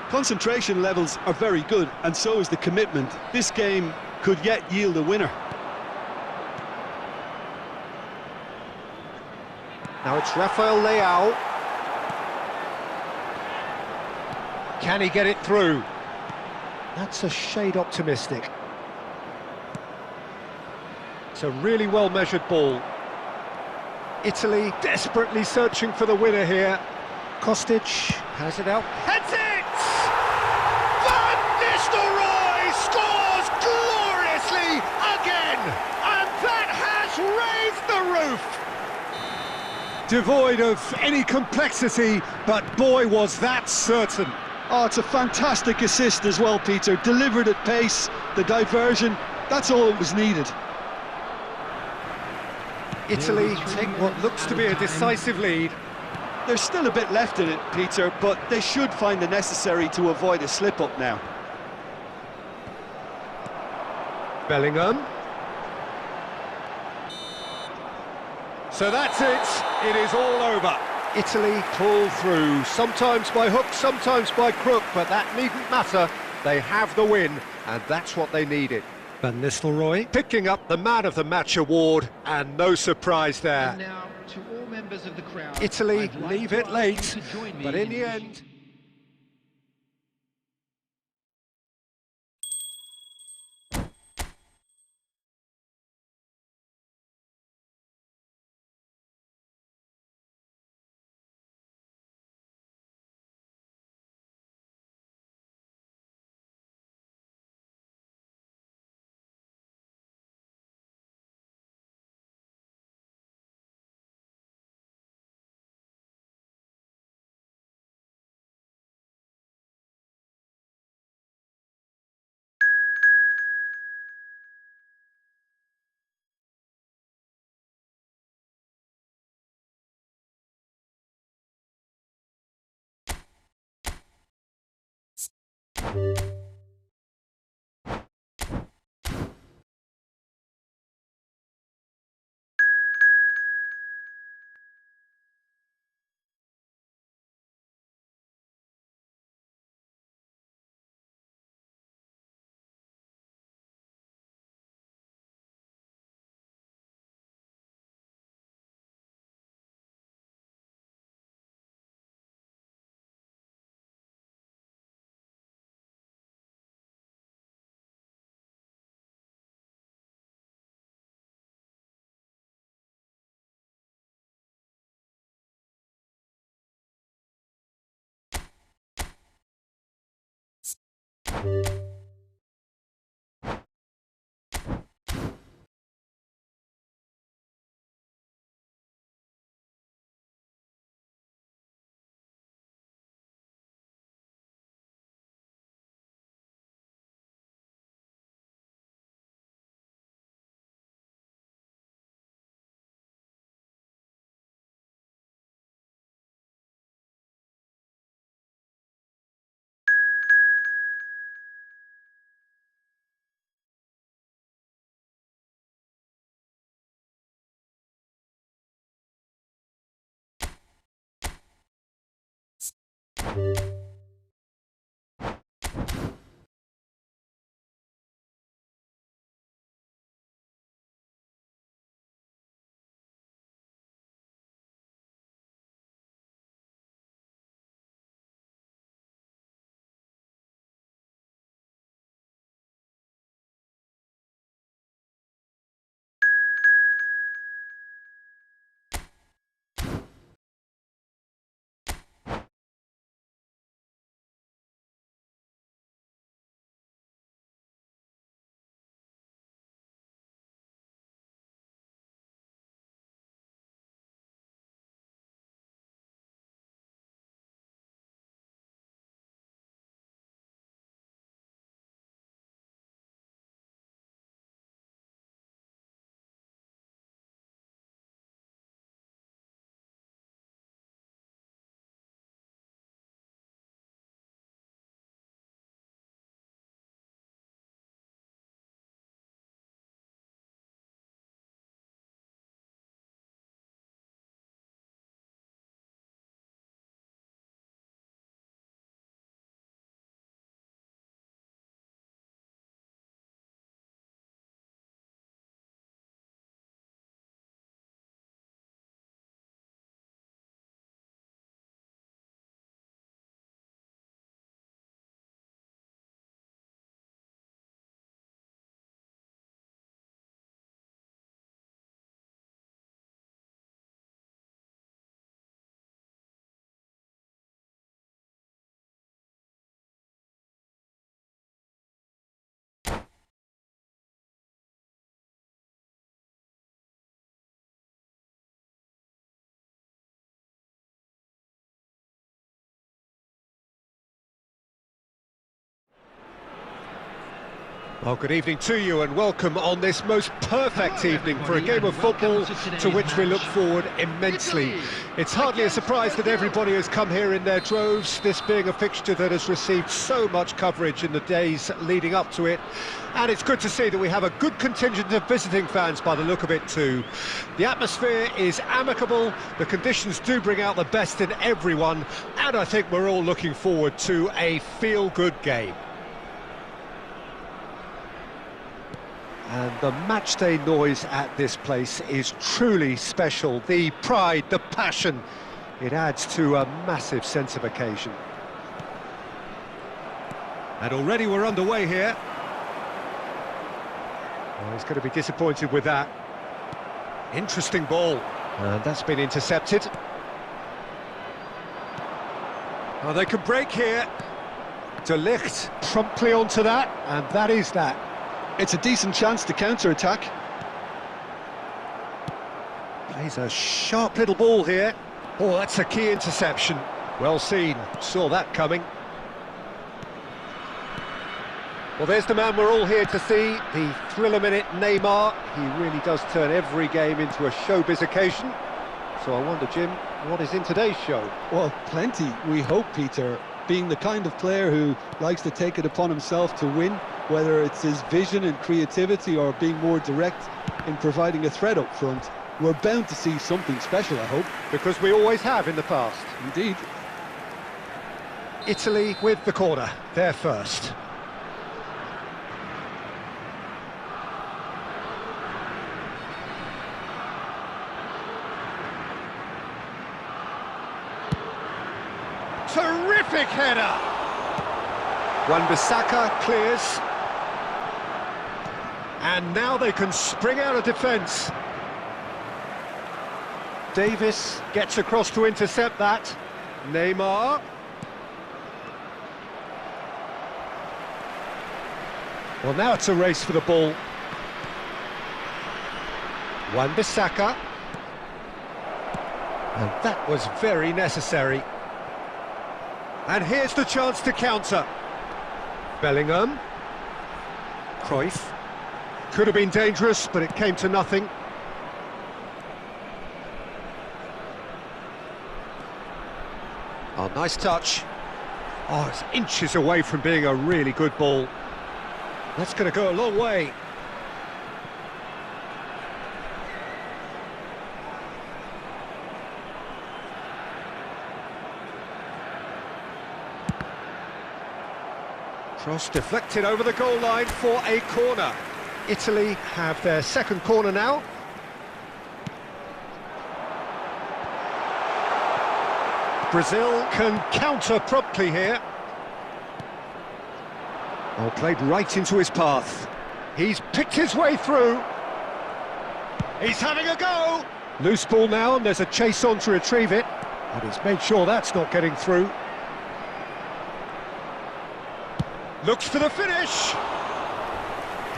Speaker 2: Concentration levels are very good, and so is the commitment. This game could yet yield a winner.
Speaker 1: Now it's Rafael Leao. Can he get it through? That's a shade optimistic. It's a really well-measured ball. Italy desperately searching for the winner here. Kostic has it out. Heads it! Van Nistelrooy scores gloriously again! And that has raised the roof! Devoid of any complexity, but boy was that certain.
Speaker 2: Oh, it's a fantastic assist as well, Peter. Delivered at pace, the diversion, that's all that was needed.
Speaker 1: Italy take what looks to be a decisive lead.
Speaker 2: There's still a bit left in it, Peter, but they should find the necessary to avoid a slip-up now.
Speaker 1: Bellingham. So that's it. It is all over. Italy pull through, sometimes by hook, sometimes by crook, but that needn't matter. They have the win, and that's what they needed. Van Nistelrooy picking up the Man of the Match award, and no surprise there.
Speaker 3: And now, to all members of the crowd,
Speaker 1: Italy
Speaker 3: I'd like
Speaker 1: leave
Speaker 3: to
Speaker 1: it
Speaker 3: ask
Speaker 1: late,
Speaker 3: you to join me
Speaker 1: but in the
Speaker 3: wishing
Speaker 1: end... Oh, good evening to you and welcome on this most perfect evening for a game of football to which we look forward immensely. It's hardly a surprise that everybody has come here in their droves, this being a fixture that has received so much coverage in the days leading up to it. And it's good to see that we have a good contingent of visiting fans by the look of it too. The atmosphere is amicable, the conditions do bring out the best in everyone, and I think we're all looking forward to a feel-good game. And the matchday noise at this place is truly special. The pride, the passion, it adds to a massive sense of occasion. And already we're underway here. Oh, he's going to be disappointed with that. Interesting ball. And that's been intercepted. Oh, they can break here. De Ligt promptly onto that, and that is that.
Speaker 2: It's a decent chance to counter-attack.
Speaker 1: Plays a sharp little ball here. Oh, that's a key interception. Well seen, saw that coming. Well, there's the man we're all here to see, the thriller-minute Neymar. He really does turn every game into a showbiz occasion. So I wonder, Jim, what is in today's show?
Speaker 2: Well, plenty, we hope, Peter. Being the kind of player who likes to take it upon himself to win, whether it's his vision and creativity or being more direct in providing a threat up front, we're bound to see something special, I hope.
Speaker 1: Because we always have in the past.
Speaker 2: Indeed.
Speaker 1: Italy with the corner, they're first. Terrific header! Wan-Bissaka clears. And now they can spring out of defence. Davis gets across to intercept that. Neymar. Well, now it's a race for the ball. Wan-Bissaka. And that was very necessary. And here's the chance to counter. Bellingham. Cruyff. Could have been dangerous, but it came to nothing. Oh, nice touch. Oh, it's inches away from being a really good ball. That's going to go a long way. Cross deflected over the goal line for a corner. Italy have their second corner now. Brazil can counter promptly here. Oh, played right into his path. He's picked his way through. He's having a go. Loose ball now, and there's a chase on to retrieve it. And he's made sure that's not getting through. Looks for the finish.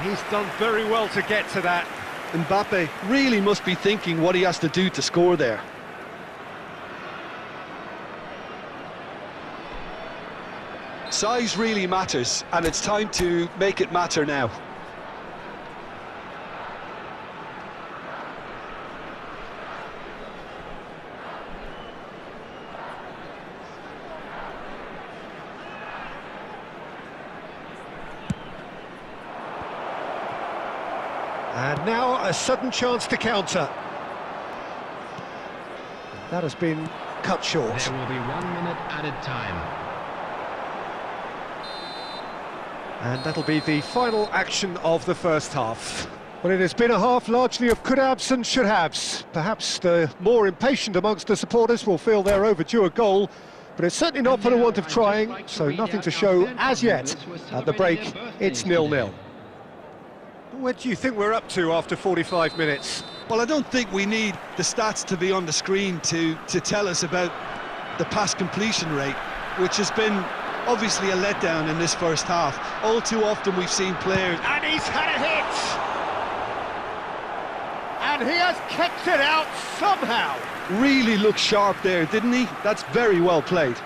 Speaker 1: He's done very well to get to that.
Speaker 2: Mbappe really must be thinking what he has to do to score there. Size really matters, and it's time to make it matter now.
Speaker 1: And now a sudden chance to counter. That has been cut short.
Speaker 3: There will be 1 minute added time.
Speaker 1: And that'll be the final action of the first half. Well, it has been a half largely of could-haves and should-haves. Perhaps the more impatient amongst the supporters will feel they're overdue a goal, but it's certainly not for the want of trying, so nothing to show as yet. At the break, it's 0-0. Where do you think we're up to after 45 minutes?
Speaker 2: Well, I don't think we need the stats to be on the screen to tell us about the pass completion rate, which has been obviously a letdown in this first half. All too often we've seen players...
Speaker 1: And he's had a hit! And he has kept it out somehow!
Speaker 2: Really looked sharp there, didn't he? That's very well played.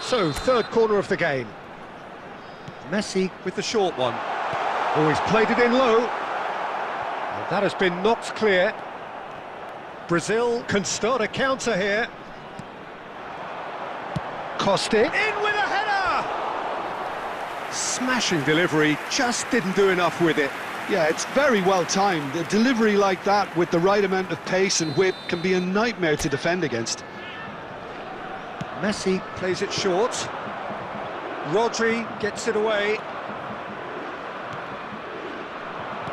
Speaker 1: So, third corner of the game. Messi with the short one. Oh, he's played it in low. And that has been knocked clear. Brazil can start a counter here. Kostic in with a header! Smashing delivery, just didn't do enough with it.
Speaker 2: Yeah, it's very well timed. A delivery like that with the right amount of pace and whip can be a nightmare to defend against.
Speaker 1: Messi plays it short. Rodri gets it away.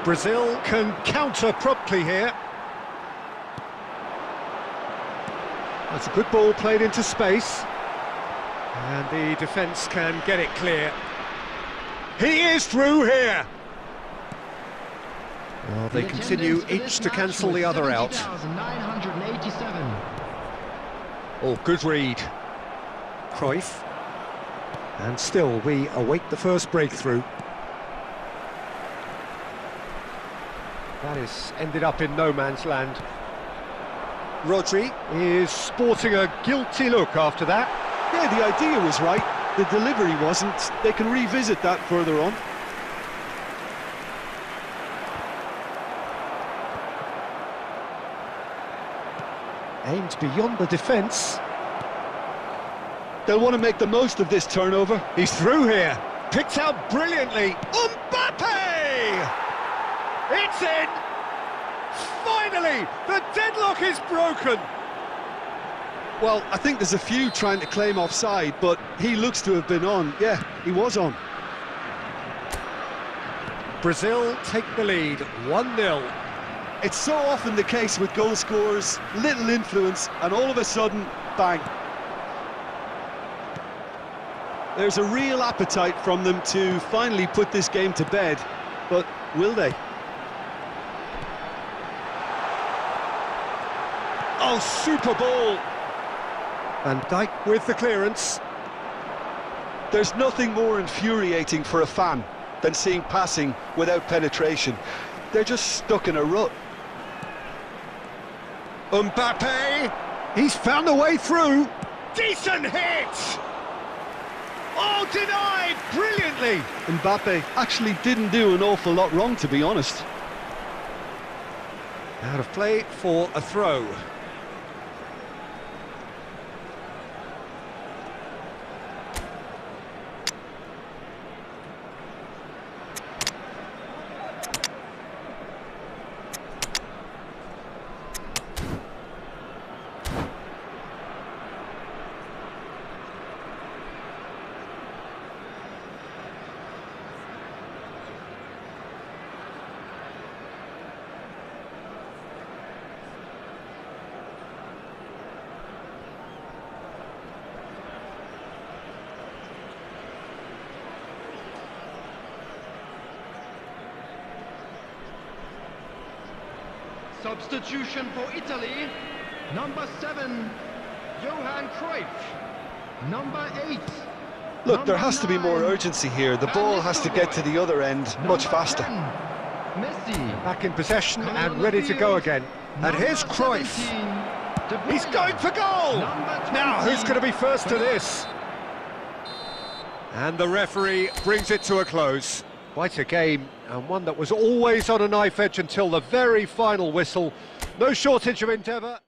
Speaker 1: Brazil can counter promptly here. That's a good ball played into space. And the defence can get it clear. He is through here! Well, they continue each to cancel the other out. Oh, good read. Cruyff. And still, we await the first breakthrough. That has ended up in no man's land. Rodri is sporting a guilty look after that.
Speaker 2: Yeah, the idea was right. The delivery wasn't. They can revisit that further on.
Speaker 1: Aimed beyond the defence.
Speaker 2: They'll want to make the most of this turnover.
Speaker 1: He's through here. Picked out brilliantly. Mbappe! It's in! Finally, the deadlock is broken.
Speaker 2: Well, I think there's a few trying to claim offside, but he looks to have been on. Yeah, he was on.
Speaker 1: Brazil take the lead, 1-0.
Speaker 2: It's so often the case with goal scorers, little influence, and all of a sudden, bang. There's a real appetite from them to finally put this game to bed, but will they?
Speaker 1: Oh, super ball! Van Dijk with the clearance.
Speaker 2: There's nothing more infuriating for a fan than seeing passing without penetration. They're just stuck in a rut.
Speaker 1: Mbappe! He's found a way through. Decent hit! Oh, denied brilliantly!
Speaker 2: Mbappe actually didn't do an awful lot wrong, to be honest.
Speaker 1: Out of play for a throw.
Speaker 3: Substitution for Italy, number 7, Johan Cruyff, number 8.
Speaker 2: Look, there has to be more urgency here. The ball has to get to the other end much faster.
Speaker 3: Messi.
Speaker 1: Back in possession and ready to go again. And here's Cruyff. He's going for goal! Now, who's going to be first to this? And the referee brings it to a close. Quite a game, and one that was always on a knife edge until the very final whistle. No shortage of endeavour.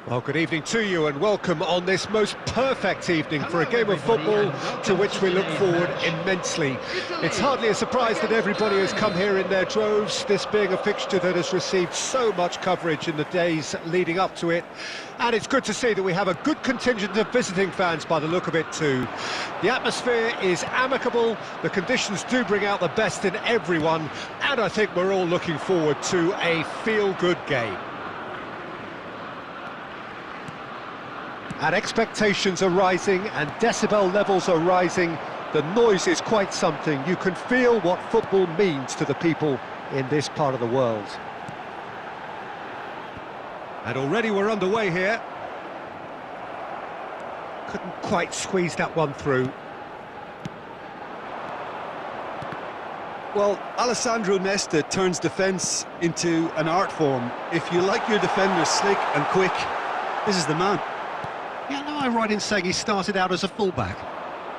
Speaker 1: Well, good evening to you and welcome on this most perfect evening for a game of football to which we look forward immensely. It's hardly a surprise that everybody has come here in their droves, this being a fixture that has received so much coverage in the days leading up to it. And it's good to see that we have a good contingent of visiting fans by the look of it too. The atmosphere is amicable, the conditions do bring out the best in everyone, and I think we're all looking forward to a feel-good game. And expectations are rising and decibel levels are rising. The noise is quite something. You can feel what football means to the people in this part of the world. And already we're underway here. Couldn't quite squeeze that one through.
Speaker 2: Well, Alessandro Nesta turns defence into an art form. If you like your defenders slick and quick, this is the man.
Speaker 1: Yeah, no, I'm right in saying he started out as a fullback.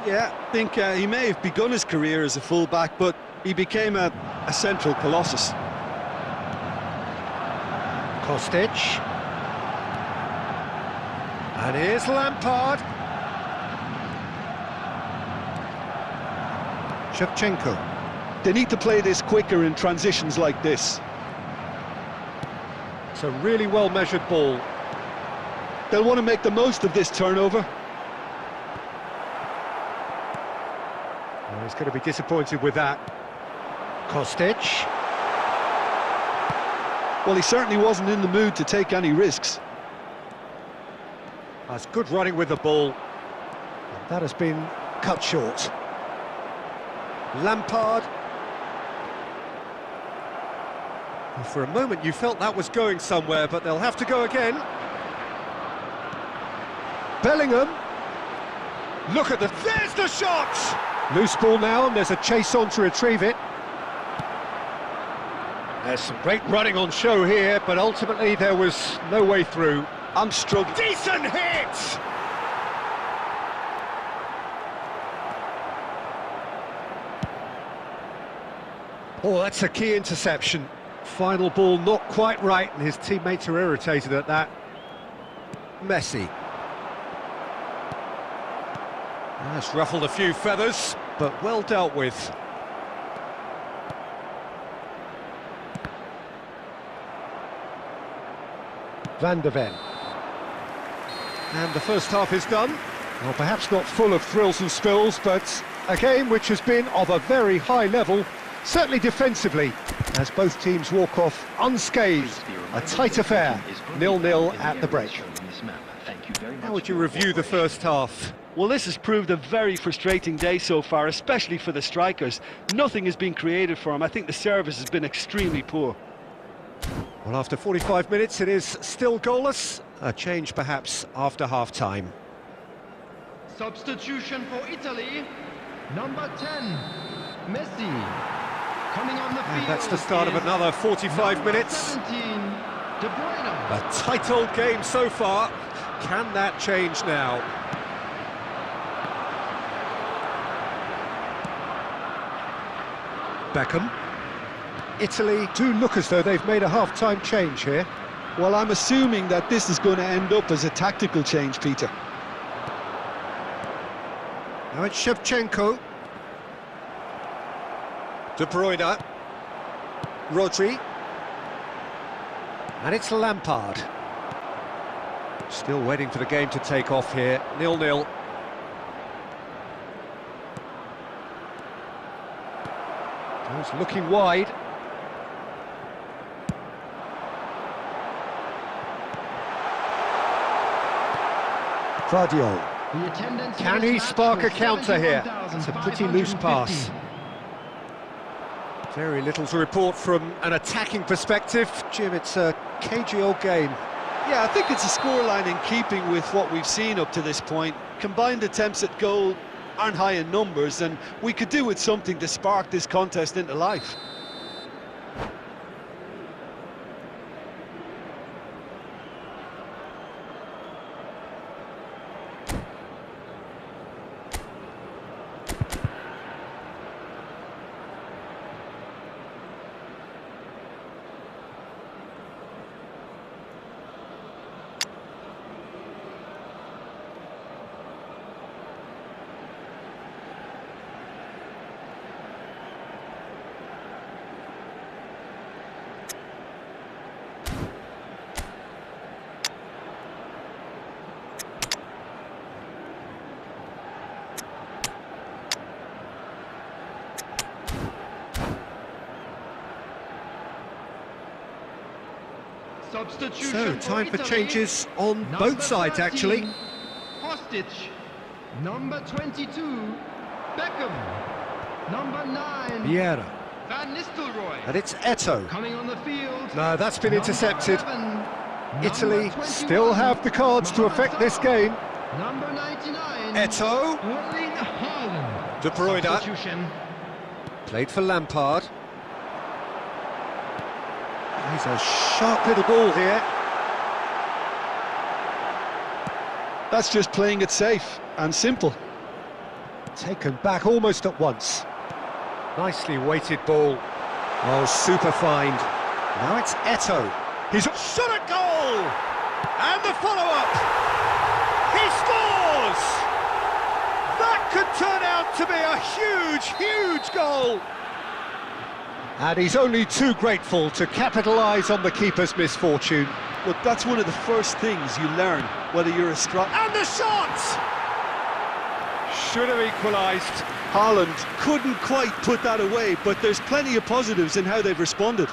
Speaker 2: Yeah, I think he may have begun his career as a fullback, but he became a central colossus.
Speaker 1: Kostic. And here's Lampard. Shevchenko.
Speaker 2: They need to play this quicker in transitions like this.
Speaker 1: It's a really well-measured ball.
Speaker 2: They'll want to make the most of this turnover.
Speaker 1: Well, he's going to be disappointed with that. Kostic.
Speaker 2: Well, he certainly wasn't in the mood to take any risks.
Speaker 1: That's good running with the ball. That has been cut short. Lampard. Well, for a moment you felt that was going somewhere, but they'll have to go again. Bellingham. Look at there's the shot! Loose ball now, and there's a chase on to retrieve it. There's some great running on show here, but ultimately there was no way through.
Speaker 2: I'm struggling.
Speaker 1: Decent hit! Oh, that's a key interception. Final ball not quite right, and his teammates are irritated at that. Messi. That's ruffled a few feathers, but well dealt with. Van de Ven. And the first half is done. Well, perhaps not full of thrills and spills, but a game which has been of a very high level, certainly defensively, as both teams walk off unscathed. A tight affair, 0-0 at the break. How would you review the first half?
Speaker 4: Well, this has proved a very frustrating day so far, especially for the strikers. Nothing has been created for them. I think the service has been extremely poor.
Speaker 1: Well, after 45 minutes, it is still goalless. A change, perhaps, after half-time.
Speaker 3: Substitution for Italy, number 10, Messi. Coming on the field.
Speaker 1: And that's the start of another 45 minutes.
Speaker 3: 17, Adreno.
Speaker 1: A tight old game so far. Can that change now? Beckham. Italy do look as though they've made a half-time change here.
Speaker 2: Well, I'm assuming that this is going to end up as a tactical change, Peter.
Speaker 1: Now it's Shevchenko. De Bruyne. Rodri. And it's Lampard. Still waiting for the game to take off here. 0-0. He's looking wide. Guardiola. Can he spark a counter here? It's a pretty loose pass. Very little to report from an attacking perspective. Jim, it's a cagey old game.
Speaker 2: Yeah, I think it's a scoreline in keeping with what we've seen up to this point. Combined attempts at goal aren't high in numbers, and we could do with something to spark this contest into life.
Speaker 3: Substitution
Speaker 1: So, time for
Speaker 3: Italy.
Speaker 1: changes on
Speaker 3: Number
Speaker 1: both sides,
Speaker 3: 13,
Speaker 1: actually.
Speaker 3: Hostage. Number 22, Beckham. Number 9,
Speaker 1: Vieira.
Speaker 3: Van Nistelrooy.
Speaker 1: And it's Eto'o.
Speaker 3: Coming on the field.
Speaker 1: No, that's been
Speaker 3: Number
Speaker 1: intercepted.
Speaker 3: 11,
Speaker 1: Italy
Speaker 3: number 21,
Speaker 1: still have the cards to
Speaker 3: Mohamed
Speaker 1: affect this
Speaker 3: Salah.
Speaker 1: game.
Speaker 3: Number 99,
Speaker 1: Eto'o.
Speaker 3: Erling Haaland.
Speaker 1: De Bruyne.
Speaker 3: Substitution.
Speaker 1: Played for Lampard. He's a sharp little ball here.
Speaker 2: That's just playing it safe and simple.
Speaker 1: Taken back almost at once. Nicely weighted ball. Oh, super find. Now it's Eto'o. He's shot at goal! And the follow-up! He scores! That could turn out to be a huge, huge goal! And he's only too grateful to capitalise on the keeper's misfortune.
Speaker 2: Look, that's one of the first things you learn, whether you're a striker.
Speaker 1: And the shot! Should have equalised.
Speaker 2: Haaland couldn't quite put that away, but there's plenty of positives in how they've responded.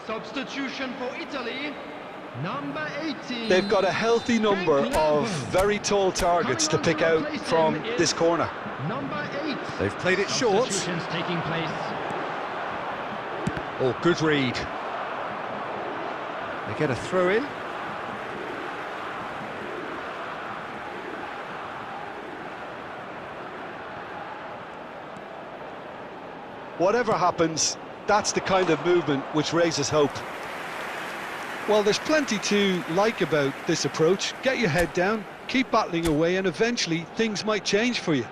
Speaker 3: Substitution for Italy, number 18.
Speaker 2: They've got a healthy number of very tall targets to pick out from this corner.
Speaker 3: Number 8.
Speaker 1: They've played it short.
Speaker 3: Substitutions taking place.
Speaker 1: Oh, good read. They get a throw in.
Speaker 2: Whatever happens, that's the kind of movement which raises hope. Well, there's plenty to like about this approach. Get your head down, keep battling away, and eventually things might change for you.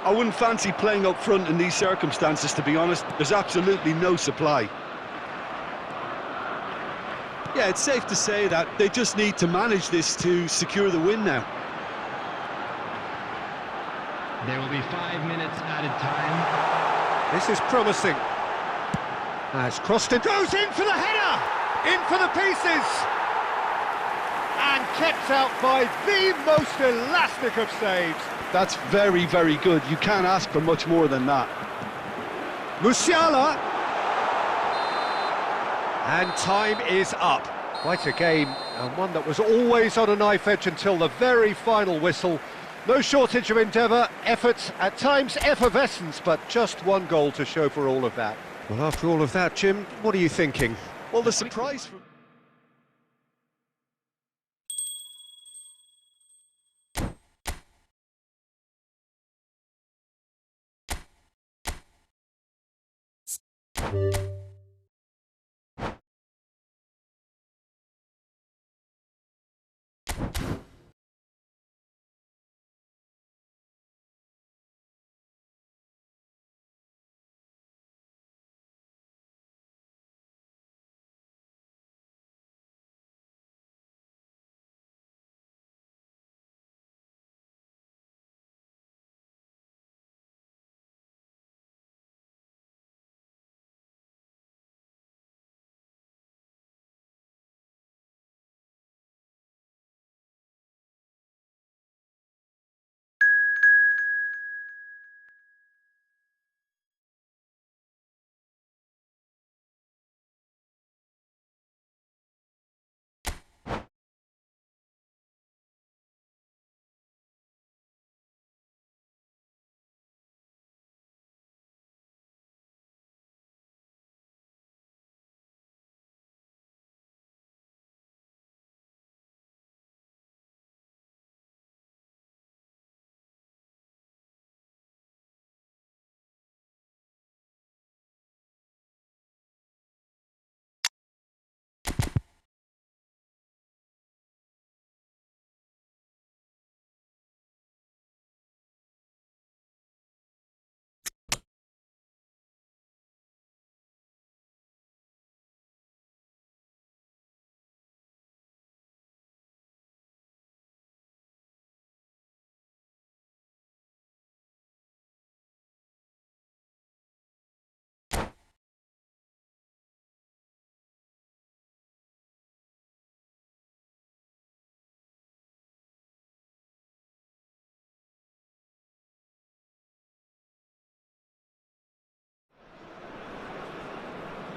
Speaker 4: I wouldn't fancy playing up front in these circumstances, to be honest. There's absolutely no supply.
Speaker 2: Yeah, it's safe to say that they just need to manage this to secure the win now.
Speaker 3: There will be 5 minutes added time.
Speaker 1: This is promising. Has crossed it, goes in for the header! In for the pieces! And kept out by the most elastic of saves.
Speaker 2: That's very, very good. You can't ask for much more than that.
Speaker 1: Musiala. And time is up. Quite a game, and one that was always on a knife edge until the very final whistle. No shortage of endeavour, effort, at times effervescence, but just one goal to show for all of that. Well, after all of that, Jim, what are you thinking?
Speaker 2: Well, the surprise for...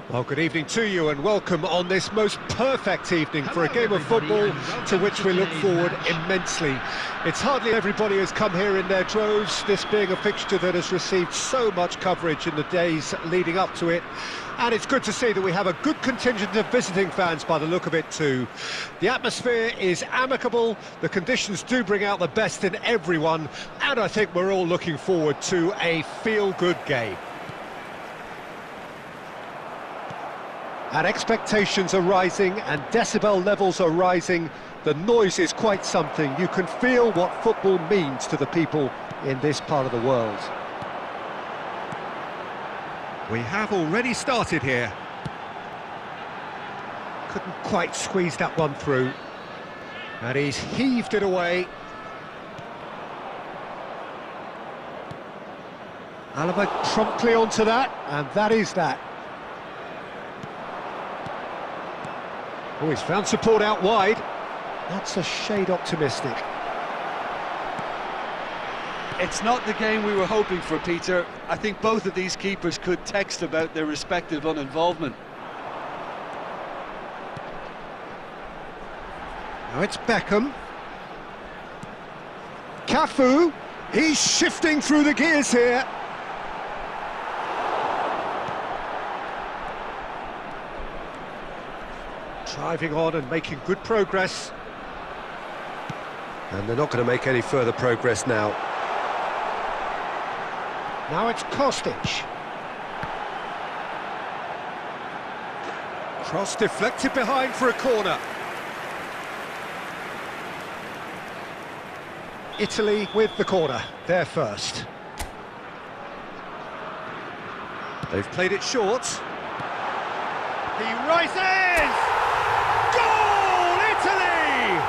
Speaker 1: Well, good evening to you and welcome on this most perfect evening for a game of football to which we look forward immensely. It's hardly everybody has come here in their droves, this being a fixture that has received so much coverage in the days leading up to it. And it's good to see that we have a good contingent of visiting fans by the look of it too. The atmosphere is amicable, the conditions do bring out the best in everyone, and I think we're all looking forward to a feel-good game. And expectations are rising and decibel levels are rising. The noise is quite something. You can feel what football means to the people in this part of the world. We have already started here. Couldn't quite squeeze that one through. And he's heaved it away. Alaba promptly onto that, and that is that. Oh, he's found support out wide. That's a shade optimistic.
Speaker 2: It's not the game we were hoping for, Peter. I think both of these keepers could text about their respective uninvolvement.
Speaker 1: Now it's Beckham. Cafu, he's shifting through the gears here. Driving on and making good progress. And they're not going to make any further progress now. Now it's Kostic. Cross deflected behind for a corner. Italy with the corner, they're first. They've played it short. He rises! Goal, Italy!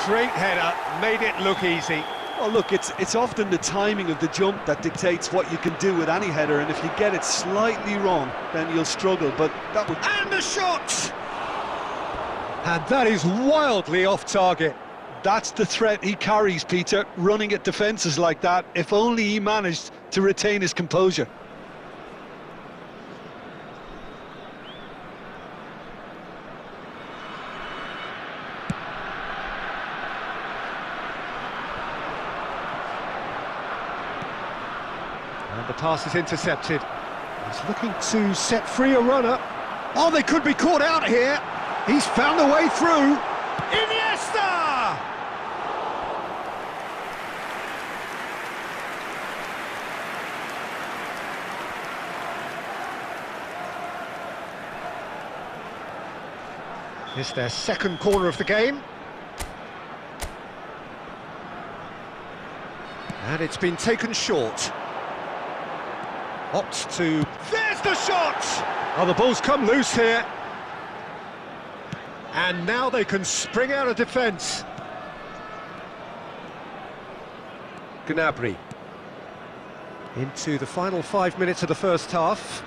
Speaker 1: Great header, made it look easy.
Speaker 2: Well, look, it's often the timing of the jump that dictates what you can do with any header, and if you get it slightly wrong, then you'll struggle, but that would...
Speaker 1: And the shot! And that is wildly off target.
Speaker 2: That's the threat he carries, Peter, running at defences like that, if only he managed to retain his composure.
Speaker 1: And the pass is intercepted. He's looking to set free a runner. Oh, they could be caught out here. He's found a way through. Iniesta! It's their second corner of the game. And it's been taken short. Opts to... There's the shot! Oh, the ball's come loose here. And now they can spring out of defence. Gnabry. Into the final 5 minutes of the first half.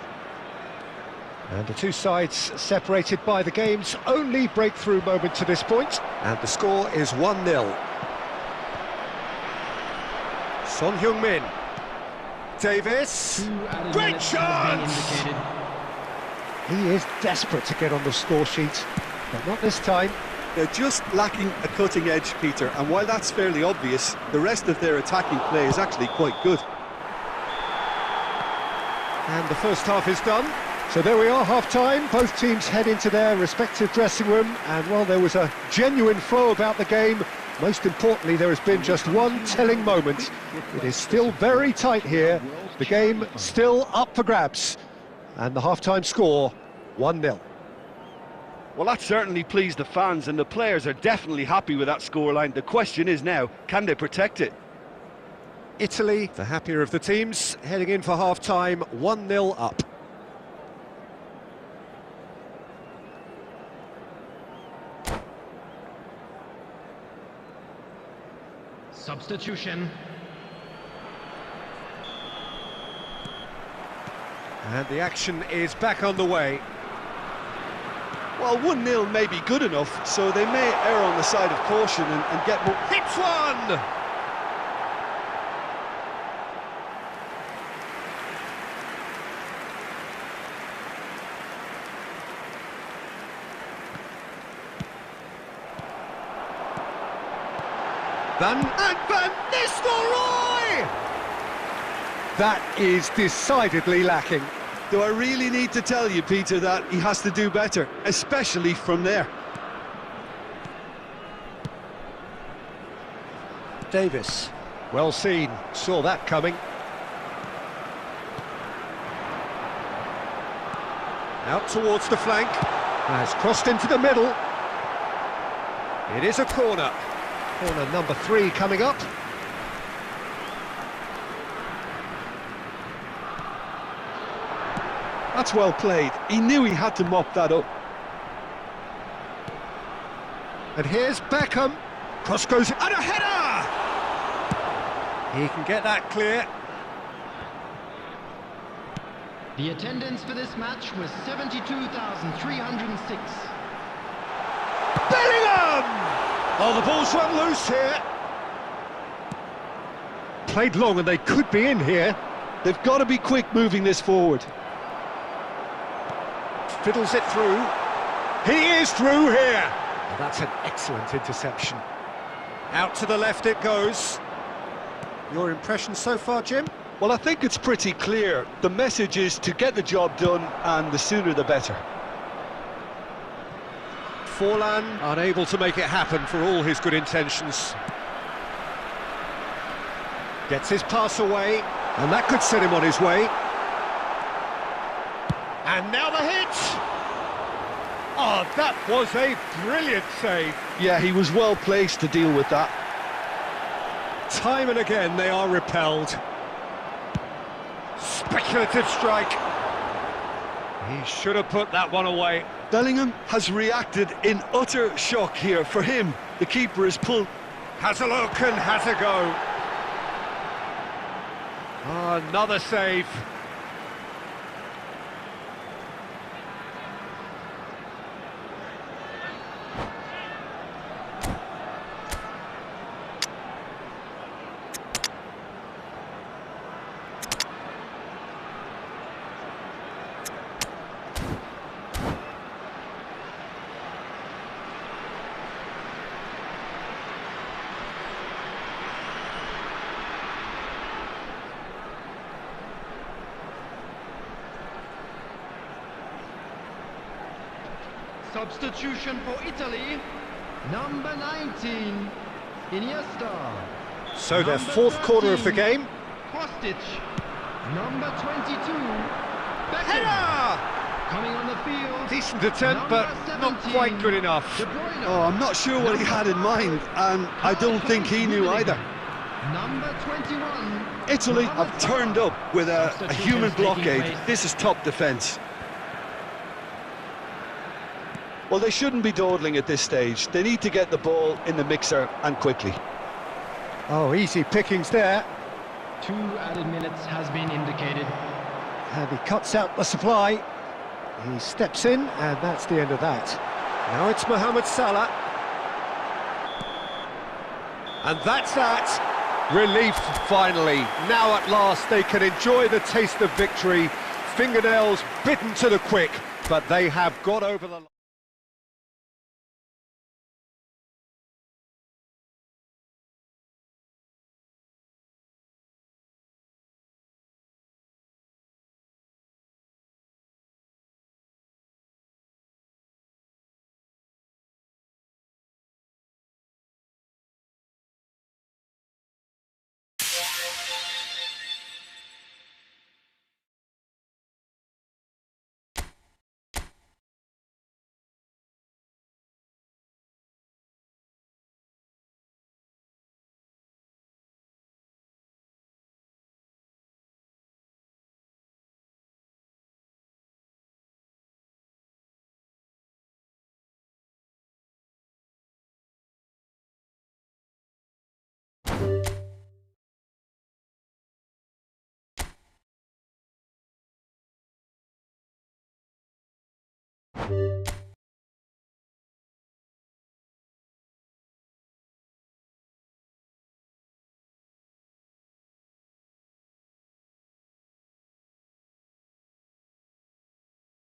Speaker 1: And the two sides separated by the game's only breakthrough moment to this point. And the score is 1-0. Son Heung-min. Davis. Great chance! He is desperate to get on the score sheet, but not this time.
Speaker 2: They're just lacking a cutting edge, Peter, and while that's fairly obvious, the rest of their attacking play is actually quite good.
Speaker 1: And the first half is done. So there we are, half-time. Both teams head into their respective dressing room, and well, there was a genuine flow about the game. Most importantly, there has been just one telling moment. It is still very tight here. The game still up for grabs. And the half-time score, 1-0.
Speaker 4: Well, that certainly pleased the fans, and the players are definitely happy with that scoreline. The question is now, can they protect it?
Speaker 1: Italy, the happier of the teams, heading in for half-time, 1-0 up.
Speaker 3: Substitution.
Speaker 1: And the action is back on the way.
Speaker 2: Well, 1-0 may be good enough, so they may err on the side of caution and get more...
Speaker 1: Hits one! Van Nistelrooy! That is decidedly lacking.
Speaker 2: Do I really need to tell you, Peter, that he has to do better, especially from there?
Speaker 1: Davis, well seen, saw that coming. Out towards the flank, has crossed into the middle. It is a corner. Corner number 3 coming up.
Speaker 2: That's well played. He knew he had to mop that up.
Speaker 1: And here's Beckham. Cross goes, and a header! He can get that clear.
Speaker 3: The attendance for this match was 72,306.
Speaker 1: Bellingham! Oh, the ball's run loose here. Played long and they could be in here.
Speaker 2: They've got to be quick moving this forward.
Speaker 1: Fiddles it through. He is through here. Oh, that's an excellent interception. Out to the left it goes. Your impression so far, Jim?
Speaker 2: Well, I think it's pretty clear. The message is to get the job done, and the sooner the better.
Speaker 1: Forlan unable to make it happen for all his good intentions. Gets his pass away, and that could set him on his way. And now the hit! Oh, that was a brilliant save.
Speaker 2: Yeah, he was well placed to deal with that.
Speaker 1: Time and again they are repelled. Speculative strike. He should have put that one away.
Speaker 2: Bellingham has reacted in utter shock here. For him, the keeper is pulled.
Speaker 1: Has a look and has a go. Oh, another save.
Speaker 3: Substitution for Italy, number 19, Iniesta.
Speaker 1: So their
Speaker 3: Number
Speaker 1: fourth quarter of the
Speaker 3: 13,
Speaker 1: game.
Speaker 3: Kostic, number 22, Beckham.
Speaker 1: Header!
Speaker 3: Coming on the field,
Speaker 1: Decent attempt, but not
Speaker 3: 17,
Speaker 1: quite good enough.
Speaker 3: De Bruyne.
Speaker 2: Oh, I'm not sure what he had in mind, and I don't think he knew either.
Speaker 3: Number 21.
Speaker 2: Italy have turned up with a human blockade. This is top defence. Well, they shouldn't be dawdling at this stage. They need to get the ball in the mixer, and quickly.
Speaker 1: Oh, easy pickings there.
Speaker 5: 2 added minutes has been indicated.
Speaker 1: And he cuts out the supply. He steps in, and that's the end of that. Now it's Mohamed Salah. And that's that. Relief, finally. Now at last they can enjoy the taste of victory. Fingernails bitten to the quick, but they have got over the line.